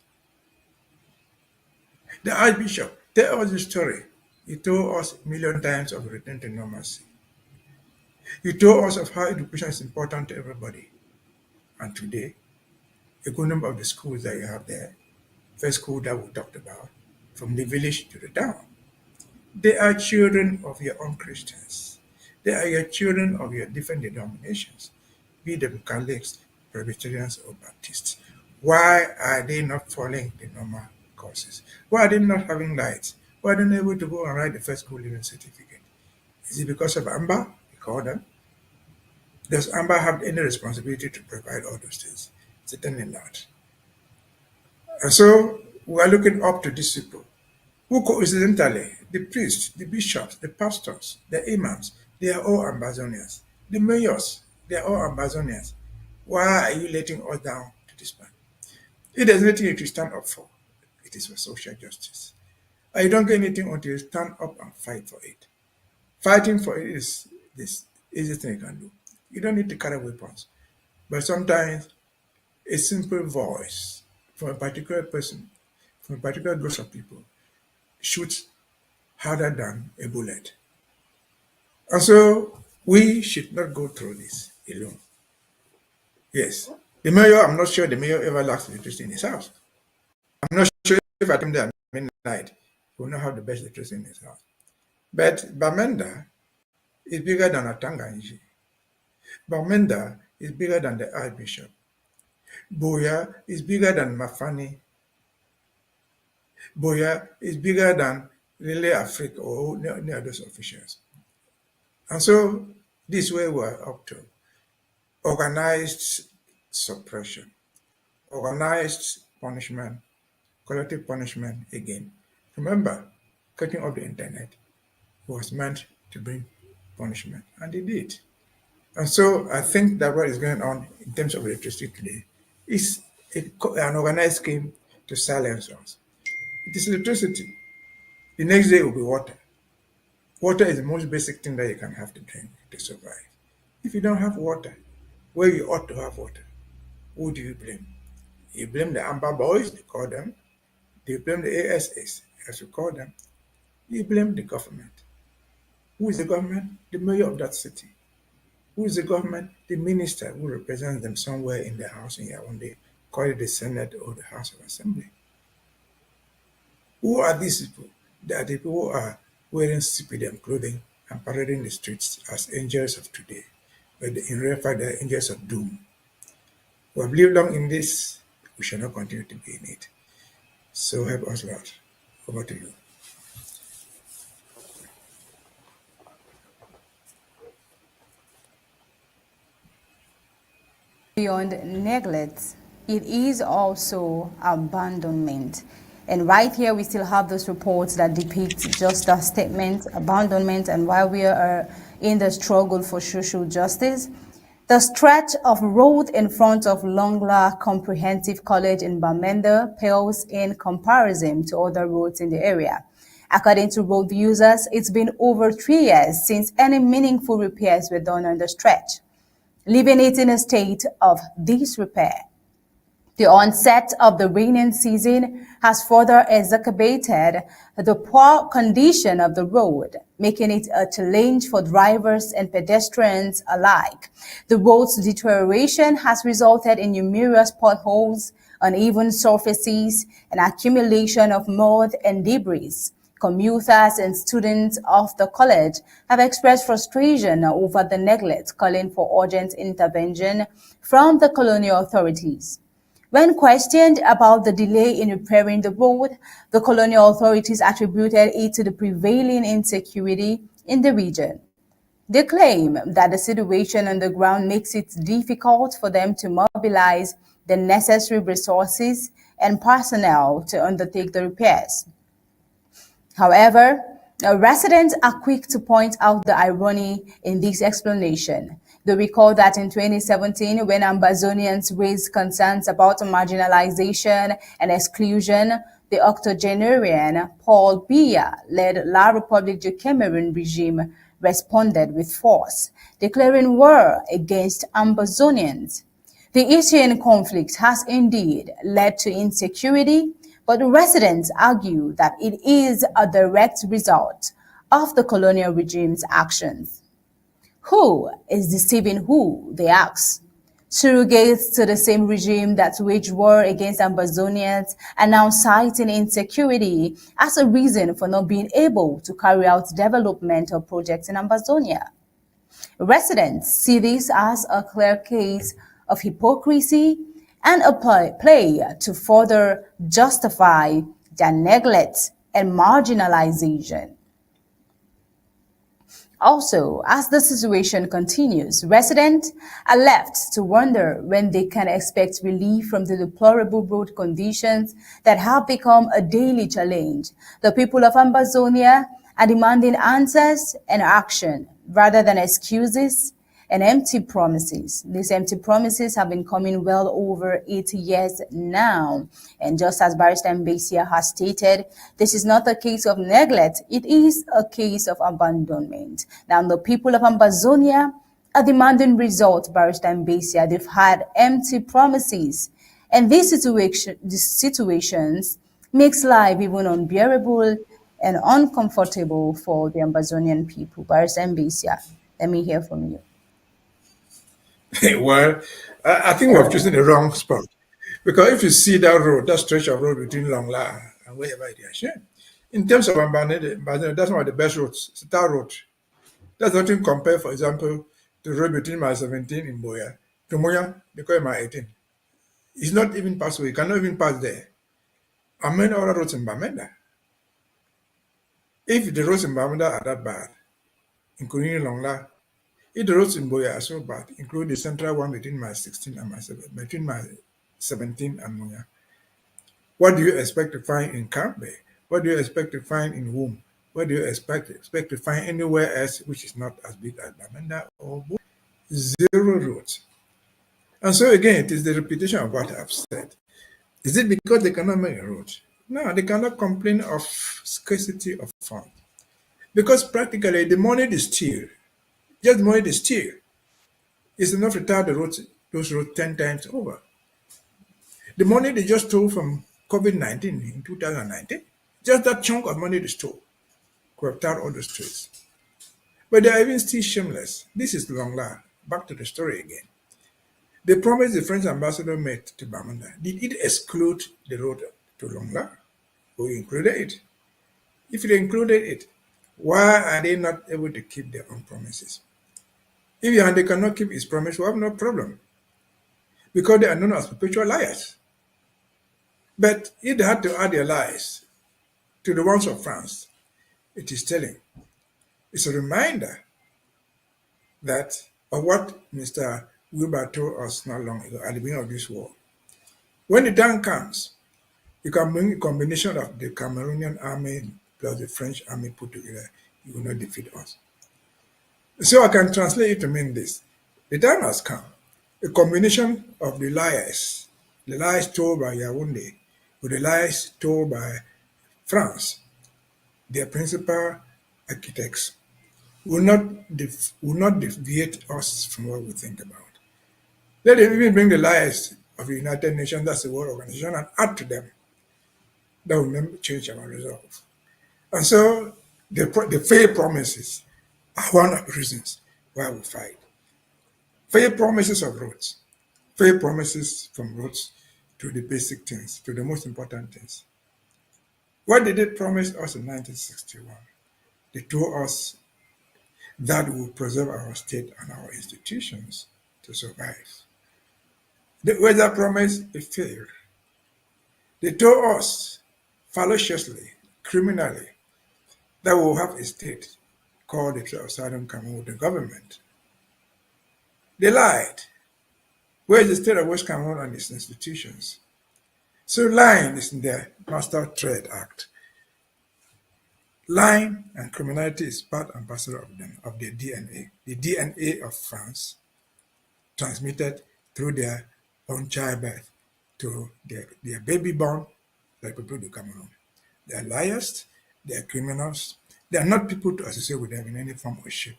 The Archbishop, tell us the story. He told us a million times of return to normalcy. He told us of how education is important to everybody. And today, a good number of the schools that you have there, first school that we talked about, from the village to the town, they are children of your own Christians. They are your children of your different denominations, be them Catholics, Presbyterians, or Baptists. Why are they not following the normal courses? Why are they not having lights? Why are they not able to go and write the first school living certificate? Is it because of Amba? We call them. Does Amba have any responsibility to provide all those things? Certainly not. And so we are looking up to these people who coincidentally, the priests, the bishops, the pastors, the imams, they are all Ambazonians. The mayors, they are all Ambazonians. Why are you letting us down to this point? If there's anything you to stand up for, it is for social justice. And you don't get anything until you stand up and fight for it. Fighting for it is this easiest thing you can do. You don't need to carry weapons. But sometimes a simple voice from a particular person, from a particular group of people, shoots harder than a bullet. And so we should not go through this alone. Yes. The mayor, I'm not sure the mayor ever lacks electricity in his house. I'm not sure if I come there at midnight, he will not have the best electricity in his house. But Bamenda is bigger than Atanganji. Bamenda is bigger than the Archbishop. Boya is bigger than Mafani. Boya is bigger than Relay Africa or any of those officials. And so this way we're up to organized suppression, organized punishment, collective punishment again. Remember, cutting off the internet was meant to bring punishment, and it did. And so I think that what is going on in terms of electricity today is an organized scheme to silence us. It is electricity. The next day will be water. Water is the most basic thing that you can have to drink to survive. If you don't have water, where you ought to have water, who do you blame? You blame the Amber Boys, they call them. You blame the ASAs, as we call them. You blame the government. Who is the government? The mayor of that city. Who is the government? The minister who represents them somewhere in the house in Yaoundé, call it the Senate or the House of Assembly. Who are these people? They are the people who are wearing CPDM clothing and parading the streets as angels of today, but in real fact they are angels of doom. We have lived long in this, we shall not continue to be in it. So help us, Lord. Over to you. Beyond neglect, it is also abandonment. And right here, we still have those reports that depict just that statement, abandonment, and while we are in the struggle for social justice, the stretch of road in front of Longla Comprehensive College in Bamenda pales in comparison to other roads in the area. According to road users, it's been over 3 years since any meaningful repairs were done on the stretch, leaving it in a state of disrepair. The onset of the rainy season has further exacerbated the poor condition of the road, making it a challenge for drivers and pedestrians alike. The road's deterioration has resulted in numerous potholes, uneven surfaces, and accumulation of mud and debris. Commuters and students of the college have expressed frustration over the neglect, calling for urgent intervention from the colonial authorities. When questioned about the delay in repairing the road, the colonial authorities attributed it to the prevailing insecurity in the region. They claim that the situation on the ground makes it difficult for them to mobilize the necessary resources and personnel to undertake the repairs. However, residents are quick to point out the irony in this explanation. They recall that in 2017, when Ambazonians raised concerns about marginalization and exclusion, the octogenarian Paul Biya-led La République du Cameroun regime responded with force, declaring war against Ambazonians. The Eastern conflict has indeed led to insecurity, but residents argue that it is a direct result of the colonial regime's actions. Who is deceiving who, they ask. Surrogates to the same regime that waged war against Ambazonians are now citing insecurity as a reason for not being able to carry out developmental projects in Ambazonia. Residents see this as a clear case of hypocrisy and a play to further justify their neglect and marginalization. Also, as the situation continues, residents are left to wonder when they can expect relief from the deplorable road conditions that have become a daily challenge. The people of Ambazonia are demanding answers and action rather than excuses and empty promises. These empty promises have been coming well over 80 years now. And just as Barrister Mbeseha has stated, this is not a case of neglect, it is a case of abandonment. Now, the people of Ambazonia are demanding results, Barrister Mbeseha. They've had empty promises. And these situations makes life even unbearable and uncomfortable for the Ambazonian people. Barrister Mbeseha, let me hear from you. Well, I think we have chosen the wrong spot. Because if you see that road, that stretch of road between Longla and wherever it is, yeah, in terms of Mbane, that's one of the best roads. It's that road. That's nothing compared, for example, to the road between my 17 in Boya to Moya, they call it my 18. It's not even passable. You cannot even pass there. And many other roads in Bamenda. If the roads in Bamenda are that bad, including Longla, if the roads in Boya are so bad, including the central one between my 16 and my 17 and Moya, what do you expect to find in Cambe? What do you expect to find in Womb? What do you expect to find anywhere else which is not as big as Bamenda or Boya? Zero roads. And so again, it is the repetition of what I've said. Is it because they cannot make a road? No, they cannot complain of scarcity of funds. Because practically the money they steal, just the money they steal, is enough to tar those roads 10 times over. The money they just stole from COVID-19 in 2019, just that chunk of money they stole could have tarred all the streets. But they are even still shameless. This is Longla. Back to the story again. The promise the French ambassador made to Bamenda, did it exclude the road to Longla? Or included it? If it included it, why are they not able to keep their own promises? If Yande cannot keep his promise, we have no problem because they are known as perpetual liars. But if they had to add their lies to the ones of France, it is telling. It's a reminder that of what Mr. Wilbur told us not long ago at the beginning of this war. When the time comes, you can bring a combination of the Cameroonian army plus the French army put together, you will not defeat us. So I can translate it to mean this. The time has come. A combination of the lies told by Yaoundé, with the lies told by France, their principal architects, will not deviate us from what we think about. Let them even bring the lies of the United Nations, that's the World Organization, and add to them. That will never change our resolve. And so the failed promises are one of the reasons why we fight. Failed promises of roads, failed promises from roads to the basic things, to the most important things. What did they promise us in 1961? They told us that we will preserve our state and our institutions to survive. Where that promise, it failed. They told us fallaciously, criminally, that we will have a state called the State of Southern Cameroon with the government. They lied. Where is the state of West Cameroon and its institutions? So lying is in their master trade act. Lying and criminality is part and parcel of them, of their DNA. The DNA of France transmitted through their own childbirth to their baby born, like people in Cameroon. They are liars, they are criminals, they are not people to associate with them in any form or shape.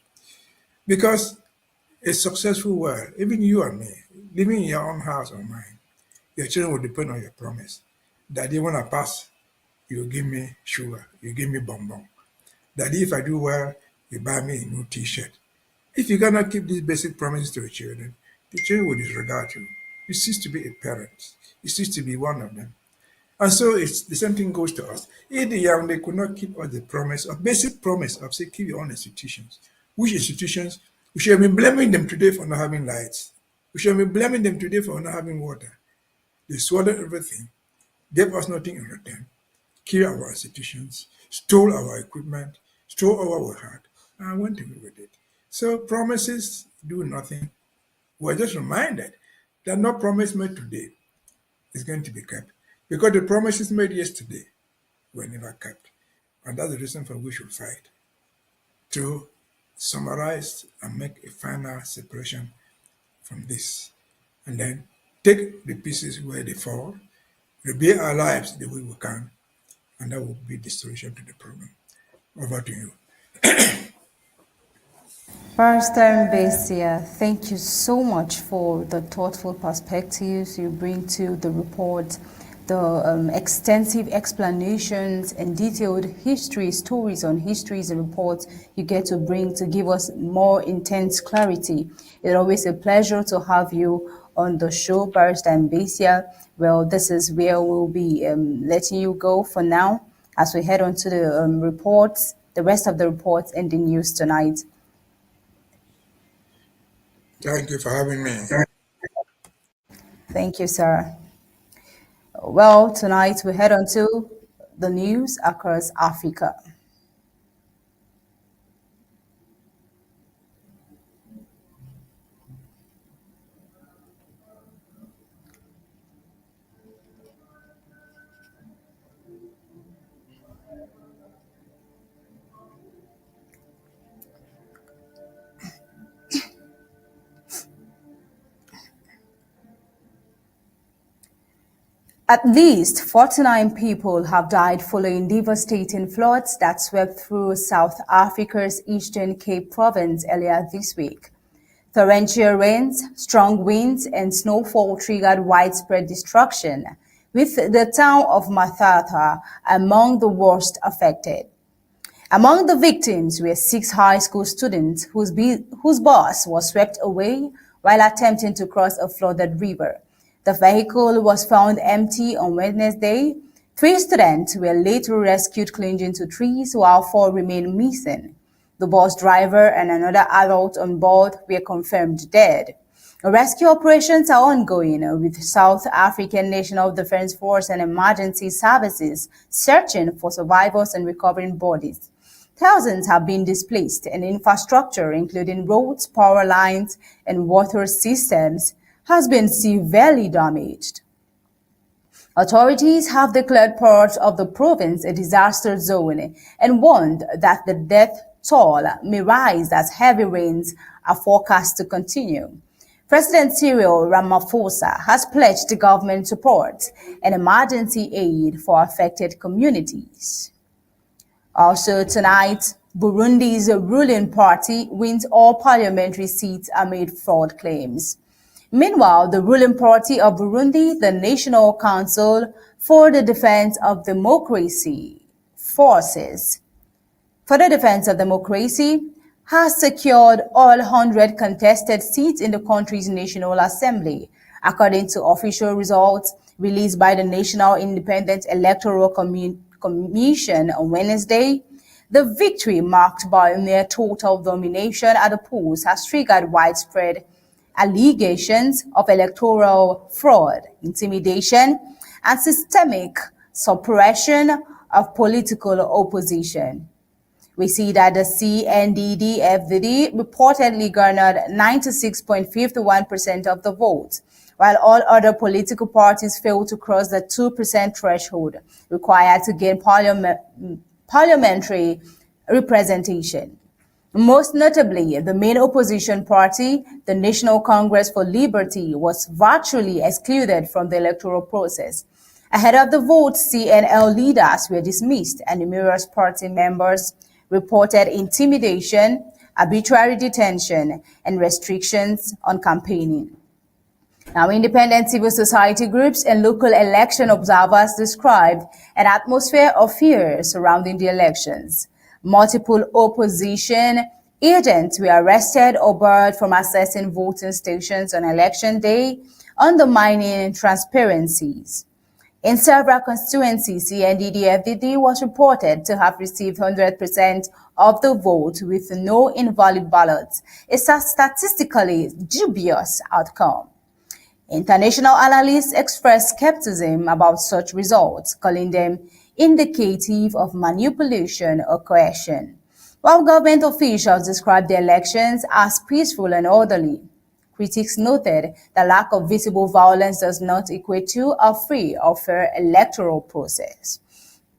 Because a successful world, even you and me, living in your own house or mine, your children will depend on your promise. Daddy, when I pass, you give me sugar, you give me bonbon. Daddy, if I do well, you buy me a new t-shirt. If you cannot keep these basic promises to your children, the children will disregard you. You cease to be a parent. You cease to be one of them. And so it's the same thing goes to us. If the young they could not keep us the promise, of basic promise of say keep your own institutions. Which institutions? We should have been blaming them today for not having lights. We should have been blaming them today for not having water. They swallowed everything, gave us nothing in return, killed our institutions, stole our equipment, stole all we had, and went away with it. So promises do nothing. We're just reminded that no promise made today is going to be kept. Because the promises made yesterday were never kept. And that's the reason for which we fight. To summarize and make a final separation from this. And then take the pieces where they fall, rebuild our lives the way we can, and that will be the solution to the problem. Over to you. Barrister Mbeseha, thank you so much for the thoughtful perspectives you bring to the report, the extensive explanations and detailed history, stories on histories and reports you get to bring to give us more intense clarity. It's always a pleasure to have you on the show, Barrister Mbeseha. Well, this is where we'll be letting you go for now as we head on to the reports, the rest of the reports and the news tonight. Thank you for having me. Thank you, Sarah. Well, tonight we head on to the news across Africa. At least 49 people have died following devastating floods that swept through South Africa's Eastern Cape province earlier this week. Torrential rains, strong winds, and snowfall triggered widespread destruction, with the town of Mathatha among the worst affected. Among the victims were 6 high school students whose bus was swept away while attempting to cross a flooded river. The vehicle was found empty on Wednesday. 3 students were later rescued clinging to trees while 4 remain missing. The bus driver and another adult on board were confirmed dead. Rescue operations are ongoing with South African National Defence Force and emergency services searching for survivors and recovering bodies. Thousands have been displaced and infrastructure, including roads, power lines, and water systems, has been severely damaged. Authorities have declared parts of the province a disaster zone and warned that the death toll may rise as heavy rains are forecast to continue. President Cyril Ramaphosa has pledged government support and emergency aid for affected communities. Also tonight, Burundi's ruling party wins all parliamentary seats amid fraud claims. Meanwhile, the ruling party of Burundi, the National Council for the Defense of Democracy Forces, has secured all 100 contested seats in the country's National Assembly, according to official results released by the National Independent Electoral Commission on Wednesday. The victory, marked by a near total domination at the polls, has triggered widespread allegations of electoral fraud, intimidation, and systemic suppression of political opposition. We see that the CNDD-FDD reportedly garnered 96.51% of the votes, while all other political parties failed to cross the 2% threshold required to gain parliamentary representation. Most notably, the main opposition party, the National Congress for Liberty, was virtually excluded from the electoral process. Ahead of the vote, CNL leaders were dismissed and numerous party members reported intimidation, arbitrary detention, and restrictions on campaigning. Now, independent civil society groups and local election observers described an atmosphere of fear surrounding the elections. Multiple opposition agents were arrested or barred from accessing voting stations on election day, undermining transparencies. In several constituencies, CNDD-FDD was reported to have received 100% of the vote with no invalid ballots, a statistically dubious outcome. International analysts expressed skepticism about such results, calling them indicative of manipulation or coercion, while government officials described the elections as peaceful and orderly. Critics noted that lack of visible violence does not equate to a free or fair electoral process.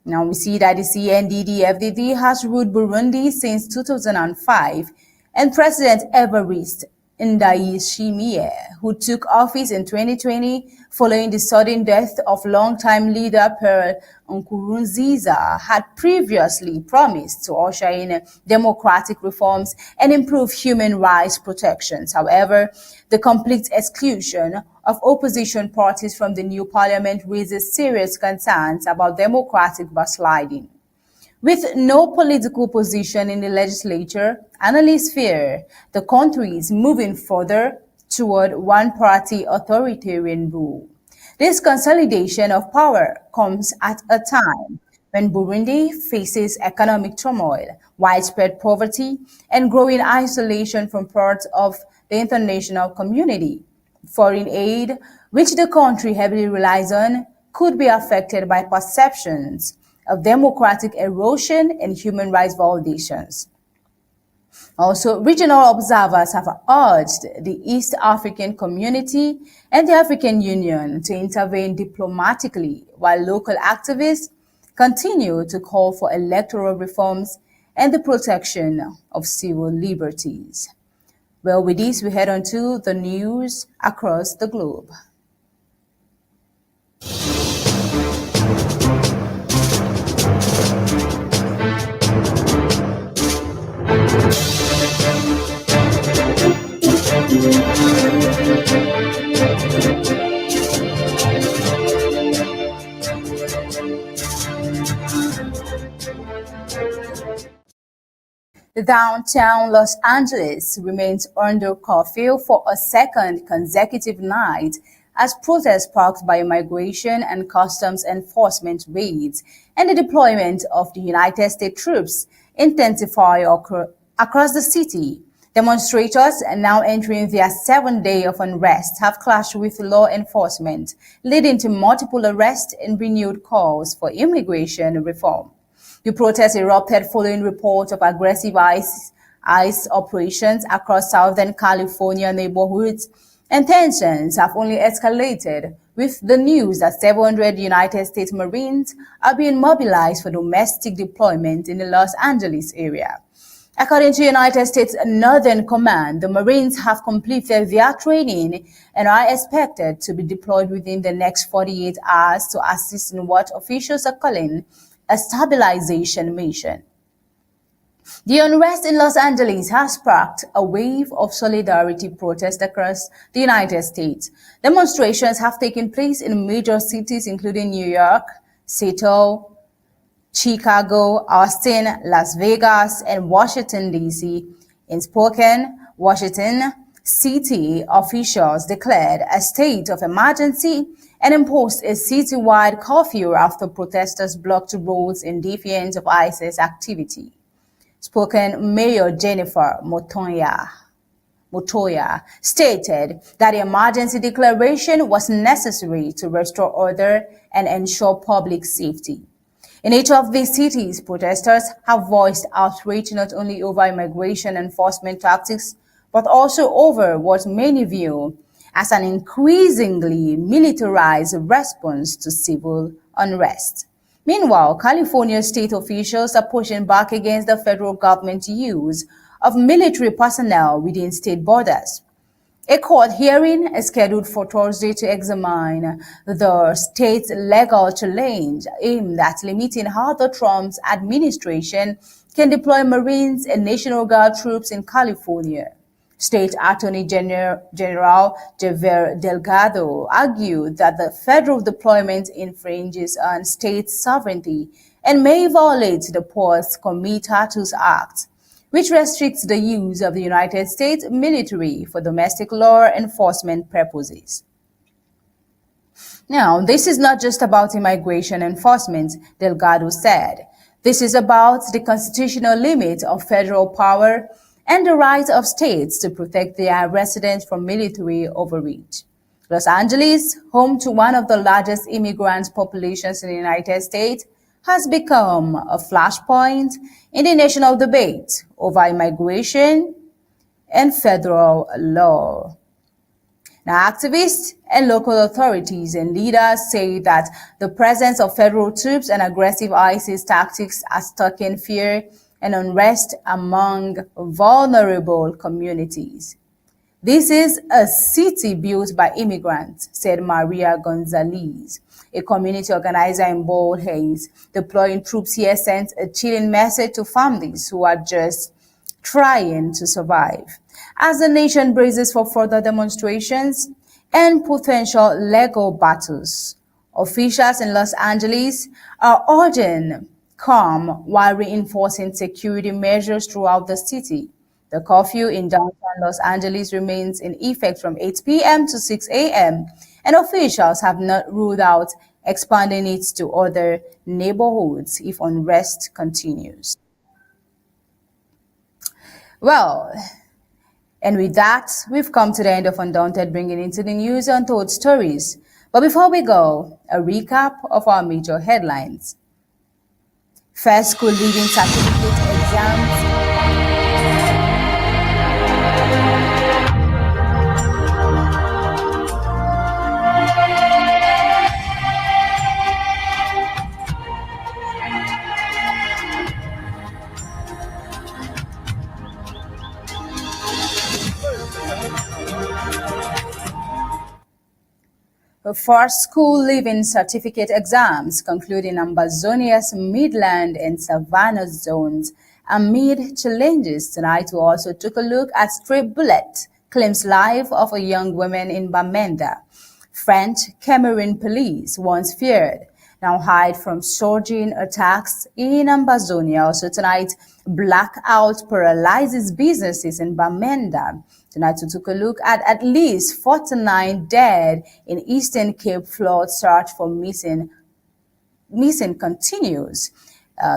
Now we see that the CNDD-FDD has ruled Burundi since 2005, and President Evariste Ndayishimiye, who took office in 2020 following the sudden death of longtime leader Pierre Nkurunziza, had previously promised to usher in democratic reforms and improve human rights protections. However, the complete exclusion of opposition parties from the new parliament raises serious concerns about democratic backsliding. With no political position in the legislature, analysts fear the country is moving further toward one-party authoritarian rule. This consolidation of power comes at a time when Burundi faces economic turmoil, widespread poverty, and growing isolation from parts of the international community. Foreign aid, which the country heavily relies on, could be affected by perceptions of democratic erosion and human rights violations. Also, regional observers have urged the East African community and the African Union to intervene diplomatically, while local activists continue to call for electoral reforms and the protection of civil liberties. Well, with this, we head on to the news across the globe. Downtown Los Angeles remains under curfew for a second consecutive night as protests sparked by immigration and customs enforcement raids and the deployment of the United States troops intensify across the city. Demonstrators now entering their seventh day of unrest have clashed with law enforcement, leading to multiple arrests and renewed calls for immigration reform. The protest erupted following reports of aggressive ICE operations across Southern California neighborhoods, and tensions have only escalated with the news that 700 United States Marines are being mobilized for domestic deployment in the Los Angeles area. According to United States Northern Command, the Marines have completed their training and are expected to be deployed within the next 48 hours to assist in what officials are calling a stabilization mission. The unrest in Los Angeles has sparked a wave of solidarity protests across the United States. Demonstrations have taken place in major cities including New York, Seattle, Chicago, Austin, Las Vegas, and Washington, D.C. In Spokane, Washington, city officials declared a state of emergency and imposed a citywide curfew after protesters blocked roads in defiance of ISIS activity. Spokane Mayor Jennifer Montoya stated that the emergency declaration was necessary to restore order and ensure public safety. In each of these cities, protesters have voiced outrage not only over immigration enforcement tactics, but also over what many view as an increasingly militarized response to civil unrest. Meanwhile, California state officials are pushing back against the federal government's use of military personnel within state borders. A court hearing is scheduled for Thursday to examine the state's legal challenge aimed at limiting how the Trump administration can deploy Marines and National Guard troops in California. State Attorney General Javier Delgado argued that the federal deployment infringes on state sovereignty and may violate the Ports Comitatus Act, which restricts the use of the United States military for domestic law enforcement purposes. Now, this is not just about immigration enforcement, Delgado said. This is about the constitutional limit of federal power and the right of states to protect their residents from military overreach. Los Angeles, home to one of the largest immigrant populations in the United States, has become a flashpoint in the national debate over immigration and federal law. Now, activists and local authorities and leaders say that the presence of federal troops and aggressive ISIS tactics are stoking fear and unrest among vulnerable communities. This is a city built by immigrants, said Maria Gonzalez, a community organizer in Bald Hills. Deploying troops here sends a chilling message to families who are just trying to survive. As the nation braces for further demonstrations and potential legal battles, officials in Los Angeles are urging calm while reinforcing security measures throughout the city. The curfew in downtown Los Angeles remains in effect from 8 p.m. to 6 a.m., and officials have not ruled out expanding it to other neighborhoods if unrest continues. Well, and with that, we've come to the end of Undaunted, bringing into the news untold stories. But before we go, a recap of our major headlines. First school leaving certificate exams. First school leaving certificate exams conclude in Ambazonia's Midland and Savannah zones amid challenges. Tonight we also took a look at stray bullet claims life of a young woman in Bamenda. French Cameroun police once feared. now hide from surging attacks in Ambazonia. Also tonight, Blackouts paralyzes businesses in Bamenda. Tonight, we took a look at least 49 dead in Eastern Cape. Flood search for missing continues.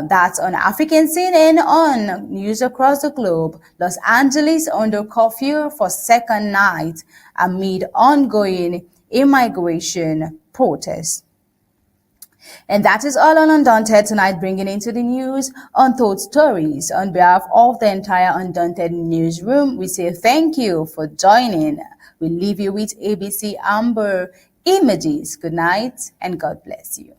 That's on African CNN on news across the globe. Los Angeles under curfew for second night amid ongoing immigration protests. And that is all on Undaunted tonight, bringing into the news untold stories. On behalf of the entire Undaunted newsroom, we say thank you for joining. We leave you with ABC Amba images. Good night and God bless you.